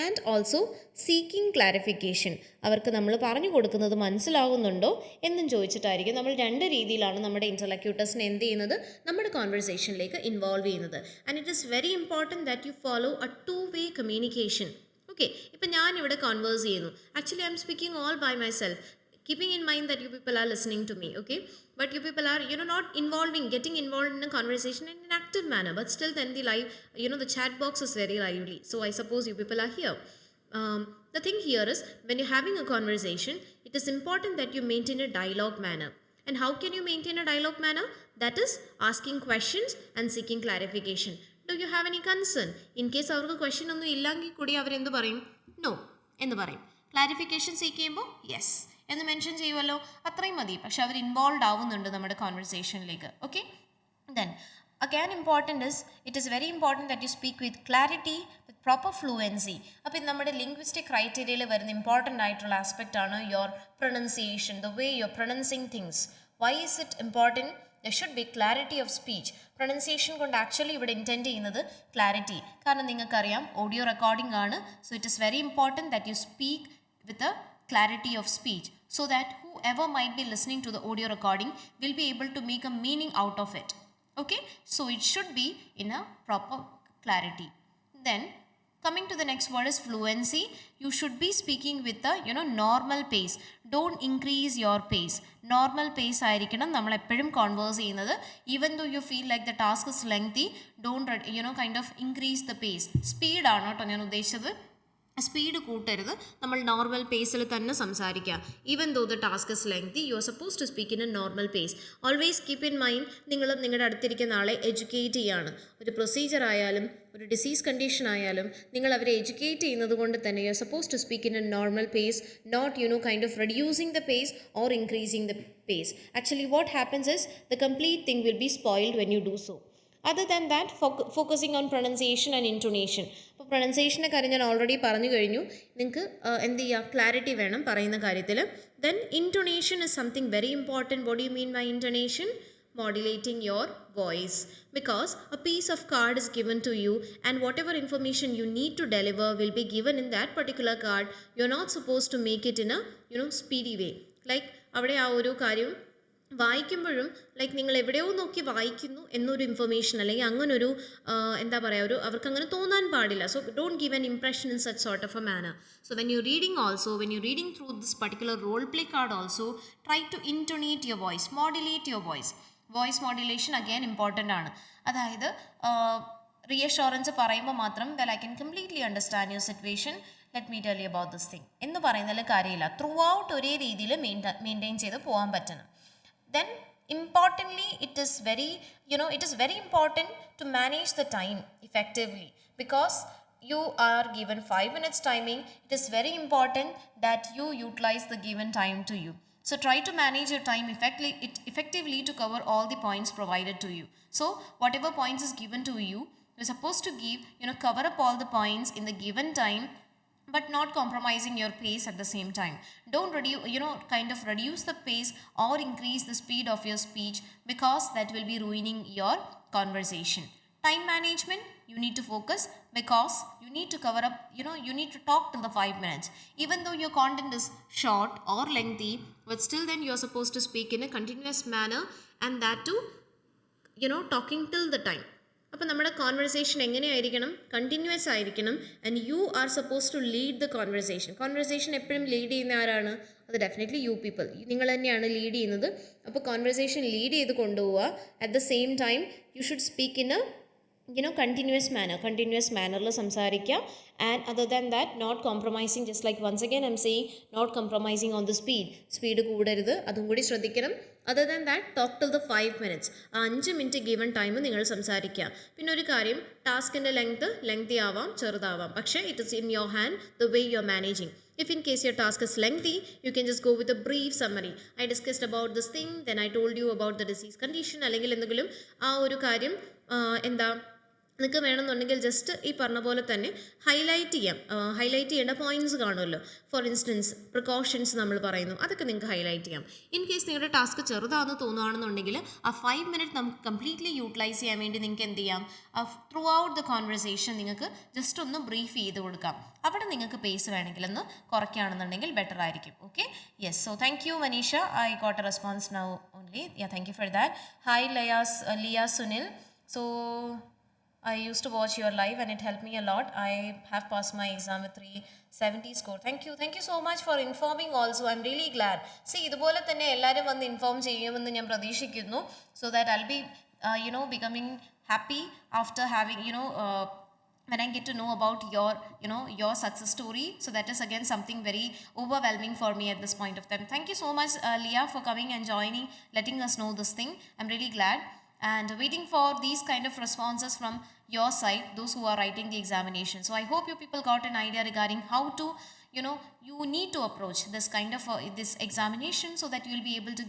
And also seeking clarification. അവർക്ക് നമ്മൾ പറഞ്ഞു കൊടുക്കുന്നത് മനസ്സിലാകുന്നുണ്ടോ എന്നും ചോദിച്ചിട്ടായിരിക്കും. നമ്മൾ രണ്ട് രീതിയിലാണ് നമ്മുടെ ഇൻ്റർലക്യൂട്ടേഴ്സിനെ എന്ത് ചെയ്യുന്നത്? നമ്മുടെ കോൺവെർസേഷനിലേക്ക് ഇൻവോൾവ് ചെയ്യുന്നത്. And it is very important that you follow A two way communication. Okay, ഇപ്പം ഞാനിവിടെ കോൺവേഴ്സ് ചെയ്യുന്നു. Actually I M speaking all by my self, keeping in mind that you people are listening to me, okay, but you people are not getting involved in a conversation in an active manner, but still then the live, the chat box is very lively, so I suppose you people are here. The thing here is, when you're having a conversation, it is important that you maintain a dialogue manner. And how can you maintain a dialogue manner? That is asking questions and seeking clarification. Do you have any concern? In case avarku question onnu illangi kudi avarendu parayum? No ennu parayum. Clarification seek ചെയ്യുമ്പോൾ യെസ് എന്ന് മെൻഷൻ ചെയ്യുമല്ലോ, അത്രയും മതി. പക്ഷെ അവർ ഇൻവോൾവ് ആവുന്നുണ്ട് നമ്മുടെ കോൺവെർസേഷനിലേക്ക്. Okay, then again important is, it is very important that you speak with clarity, with proper fluency. അപ്പോൾ നമ്മുടെ ലിംഗ്വിസ്റ്റിക് ക്രൈറ്റീരിയയിൽ വരുന്ന ഇമ്പോർട്ടൻ്റ് ആയിട്ടുള്ള ആസ്പെക്റ്റ് ആണ് your pronunciation, the way you are pronouncing things. Why is it important? There should be clarity of speech. Pronunciation കൊണ്ട് ആക്ച്വലി ഇവിടെ ഇൻറ്റെൻഡ് ചെയ്യുന്നത് ക്ലാരിറ്റി. കാരണം നിങ്ങൾക്കറിയാം ഓഡിയോ റെക്കോർഡിംഗ് ആണ്. So it is very important that you speak with a clarity of speech, so that whoever might be listening to the audio recording will be able to make a meaning out of it. Okay, so it should be in a proper clarity. Then coming to the next word is fluency. You should be speaking with a normal pace. Don't increase your pace. Normal pace ആയിരിക്കണം നമ്മൾ എപ്പോഴും കോൺവേഴ്സ് ചെയ്യുന്നത്. Even though you feel like the task is lengthy, don't kind of increase the pace. സ്പീഡാണ് കേട്ടോ ഞാൻ ഉദ്ദേശിച്ചത്. സ്പീഡ് കൂട്ടരുത്, നമ്മൾ നോർമൽ പേസിൽ തന്നെ സംസാരിക്കുക. Even though the task is lengthy, you are suppose to speak in a normal pace. Always keep in mind, നിങ്ങൾ നിങ്ങളുടെ അടുത്തിരിക്കുന്ന ആളെ എഡ്യൂക്കേറ്റ് ചെയ്യാണ്. ഒരു പ്രൊസീജിയർ ആയാലും ഒരു ഡിസീസ് കണ്ടീഷൻ ആയാലും നിങ്ങൾ അവരെ എഡ്യൂക്കേറ്റ് ചെയ്യുന്നത് കൊണ്ട് തന്നെ you are suppose to speak in a normal pace, not kind of reducing the pace or increasing the pace. Actually what happens is the complete thing will be spoiled when you do so. Other than that, focusing on pronunciation and intonation. അപ്പോൾ പ്രൊനൗൺസിയേഷൻ്റെ കാര്യം ഞാൻ ഓൾറെഡി പറഞ്ഞു കഴിഞ്ഞു. നിങ്ങൾക്ക് എന്ത് ചെയ്യുക? ക്ലാരിറ്റി വേണം പറയുന്ന കാര്യത്തിൽ. Then intonation is something very important. What do you mean by intonation? Modulating your voice. Because a piece of card is given to you and whatever information you need to deliver will be given in that particular card. You're not supposed to make it in a speedy way. Like അവിടെ ആ ഒരു കാര്യം വായിക്കുമ്പോഴും ലൈക്ക് നിങ്ങൾ എവിടെയോ നോക്കി വായിക്കുന്നു എന്നൊരു ഇൻഫർമേഷൻ അല്ലെങ്കിൽ അങ്ങനൊരു എന്താ പറയുക, അവർക്ക് അങ്ങനെ തോന്നാൻ പാടില്ല. So don't give an impression in such sort of a manner. So when you reading also, when you reading through this particular role play card also try to intonate your voice, modulate your voice. Voice modulation again important ആണ്. അതായത് റീഅഷുറൻസ് പറയുമ്പോൾ മാത്രം well I can completely understand your situation, let me tell you about this thing എന്ന് പറയുന്നതിൽ കാര്യമില്ല. ത്രൂ ഔട്ട് ഒരേ രീതിയിൽ മെയിൻറ്റെയിൻ ചെയ്ത് പോകാൻ പറ്റണം. Then importantly, it is very important to manage the time effectively, because you are given 5 minutes timing. It is very important that you utilize the given time to you. So try to manage your time effectively to cover all the points provided to you. So whatever points is given to you, you're supposed to give, cover up all the points in the given time, but not compromising your pace at the same time. Don't reduce the pace or increase the speed of your speech, because that will be ruining your conversation. Time management, you need to focus, because you need to cover up, you need to talk till the 5 minutes. Even though your content is short or lengthy, but still then you are supposed to speak in a continuous manner, and that too, talking till the time. അപ്പോൾ നമ്മുടെ കോൺവെർസേഷൻ എങ്ങനെയായിരിക്കണം? കണ്ടിന്യൂസ് ആയിരിക്കണം. And you are suppose to lead the conversation എപ്പോഴും ലീഡ് ചെയ്യുന്ന ആരാണ്? അത് ഡെഫിനറ്റ്ലി യു പീപ്പിൾ, നിങ്ങൾ തന്നെയാണ് ലീഡ് ചെയ്യുന്നത്. അപ്പോൾ കോൺവെർസേഷൻ ലീഡ് ചെയ്ത് കൊണ്ടുപോവുക. At the same time you should speak in continuous മാനറിൽ സംസാരിക്കുക. And other than that not compromising, just like once again I am saying, not compromising on the speed കൂടരുത്, അതും കൂടി ശ്രദ്ധിക്കണം. Other than that talk till the 5 minutes, ആ 5 മിനിറ്റ് ഗിവൺ ടൈം നിങ്ങൾ സംസാരിക്കുക. പിന്നെ ഒരു കാര്യം, ടാസ്കിൻ്റെ ലെങ്തി ആവാം ചെറുതാവാം, പക്ഷേ it is in your hand the way you R managing. If in case your task is lengthy, you can just go with a brief summary. I discussed about this thing, then I told you about the disease condition, അല്ലെങ്കിൽ എന്തെങ്കിലും ആ ഒരു കാര്യം എന്താ നിങ്ങൾക്ക് വേണമെന്നുണ്ടെങ്കിൽ ജസ്റ്റ് ഈ പറഞ്ഞ പോലെ തന്നെ ഹൈലൈറ്റ് ചെയ്യേണ്ട പോയിന്റ്സ് കാണുമല്ലോ. ഫോർ ഇൻസ്റ്റൻസ് പ്രിക്കോഷൻസ് നമ്മൾ പറയുന്നു, അതൊക്കെ നിങ്ങൾക്ക് ഹൈലൈറ്റ് ചെയ്യാം. ഇൻ കേസ് നിങ്ങളുടെ ടാസ്ക് ചെറുതാണെന്ന് തോന്നുകയാണെന്നുണ്ടെങ്കിൽ ആ 5 മിനിറ്റ് നമുക്ക് കംപ്ലീറ്റ്ലി യൂട്ടിലൈസ് ചെയ്യാൻ വേണ്ടി നിങ്ങൾക്ക് എന്ത് ചെയ്യാം, ത്രൂ ഔട്ട് ദ കോൺവെർസേഷൻ നിങ്ങൾക്ക് ജസ്റ്റ് ഒന്ന് ബ്രീഫ് ചെയ്ത് കൊടുക്കാം. അവിടെ നിങ്ങൾക്ക് പേസ് വേണമെങ്കിൽ ഒന്ന് കുറയ്ക്കുകയാണെന്നുണ്ടെങ്കിൽ ബെറ്റർ ആയിരിക്കും. Okay, yes. So thank you Manisha, I got a response now only. Thank you for that. Hi Liya Sunil. So I used to watch your live and it helped me a lot. I have passed my exam with 370 score. Thank you so much for informing also. I'm really glad. See, ഇതുപോലെ തന്നെ എല്ലാവരും വന്ന് ഇൻഫോം ചെയ്യുമെന്ന് ഞാൻ പ്രതീക്ഷിക്കുന്നു. So that I'll be becoming happy after having when I get to know about your success story. So that is again something very overwhelming for me at this point of time. Thank you so much, Leah, for coming and joining, letting us know this thing. I'm really glad and waiting for these kind of responses from your side, those who are writing the examination. So I hope you people got an idea regarding how to you need to approach this kind of this examination, so that you will be able to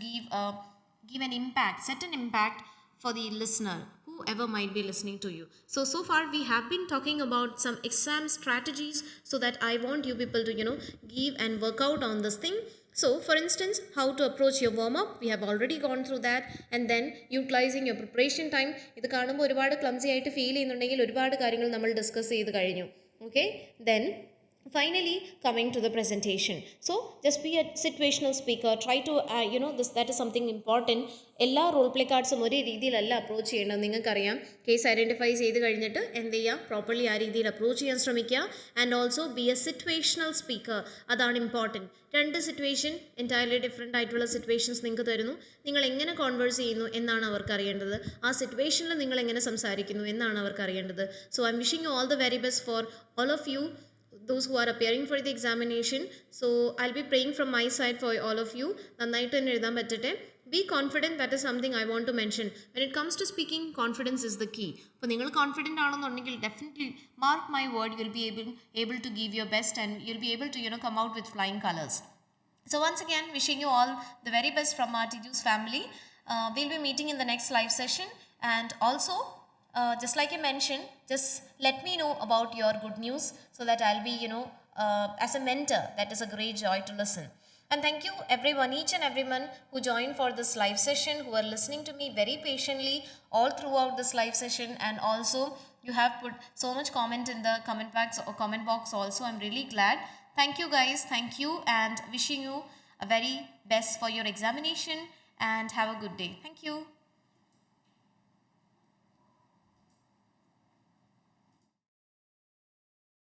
give an impact, set an impact for the listener, whoever might be listening to you. So far we have been talking about some exam strategies, so that I want you people to give and work out on this thing. So for instance, how to approach your warm up, we have already gone through that. And then utilizing your preparation time, ഇത് കാണുമ്പോൾ ഒരുപാട് ക്ലംസി ആയിട്ട് ഫീൽ ചെയ്യുന്നുണ്ടെങ്കിൽ ഒരുപാട് കാര്യങ്ങൾ നമ്മൾ ഡിസ്കസ് ചെയ്ത് കഴിഞ്ഞു. Okay, then finally coming to the presentation. So just be a situational speaker. Try to that is something important. എല്ലാ റോൾ പ്ലേ കാർഡ്സും ഒരേ രീതിയിലല്ല അപ്രോച്ച് ചെയ്യേണ്ടത്. നിങ്ങൾക്കറിയാം, കേസ് ഐഡൻറ്റിഫൈ ചെയ്ത് കഴിഞ്ഞിട്ട് എന്ത് ചെയ്യുക, പ്രോപ്പർലി ആ രീതിയിൽ അപ്രോച്ച് ചെയ്യാൻ ശ്രമിക്കുക. And also be A situational speaker, അതാണ് ഇമ്പോർട്ടൻറ്റ്. 2 സിറ്റുവേഷൻ എൻറ്റയർലി ഡിഫറെൻ്റ് ആയിട്ടുള്ള സിറ്റുവേഷൻസ് നിങ്ങൾക്ക് തരുന്നു. നിങ്ങൾ എങ്ങനെ കോൺവേഴ്സ് ചെയ്യുന്നു എന്നാണ് അവർക്ക് അറിയേണ്ടത്. ആ സിറ്റുവേഷനിൽ നിങ്ങൾ എങ്ങനെ സംസാരിക്കുന്നു എന്നാണ് അവർക്ക് അറിയേണ്ടത്. So I am wishing you all the very best for all of you, those who are appearing for the examination. So I'll be praying from my side for all of you. നന്നായിട്ട് തന്നെ എഴുതാൻ പറ്റട്ടെ. Be confident, that is something I want to mention. When it comes to speaking, confidence is the key. അപ്പോൾ നിങ്ങൾ കോൺഫിഡൻ്റ് ആണെന്നുണ്ടെങ്കിൽ definitely mark my word, you'll be able to give your best and you'll be able to come out with flying colors. So once again, wishing you all the very best from our Tiju's family. We'll be meeting in the next live session, and also just like I mentioned, just let me know about your good news, so that I'll be as a mentor, that is a great joy to listen. And thank you everyone, each and everyone who joined for this live session, who are listening to me very patiently all throughout this live session. And also you have put so much comment in the comment box also. I'm really glad. Thank you guys, thank you, and wishing you a very best for your examination, and have a good day. Thank you.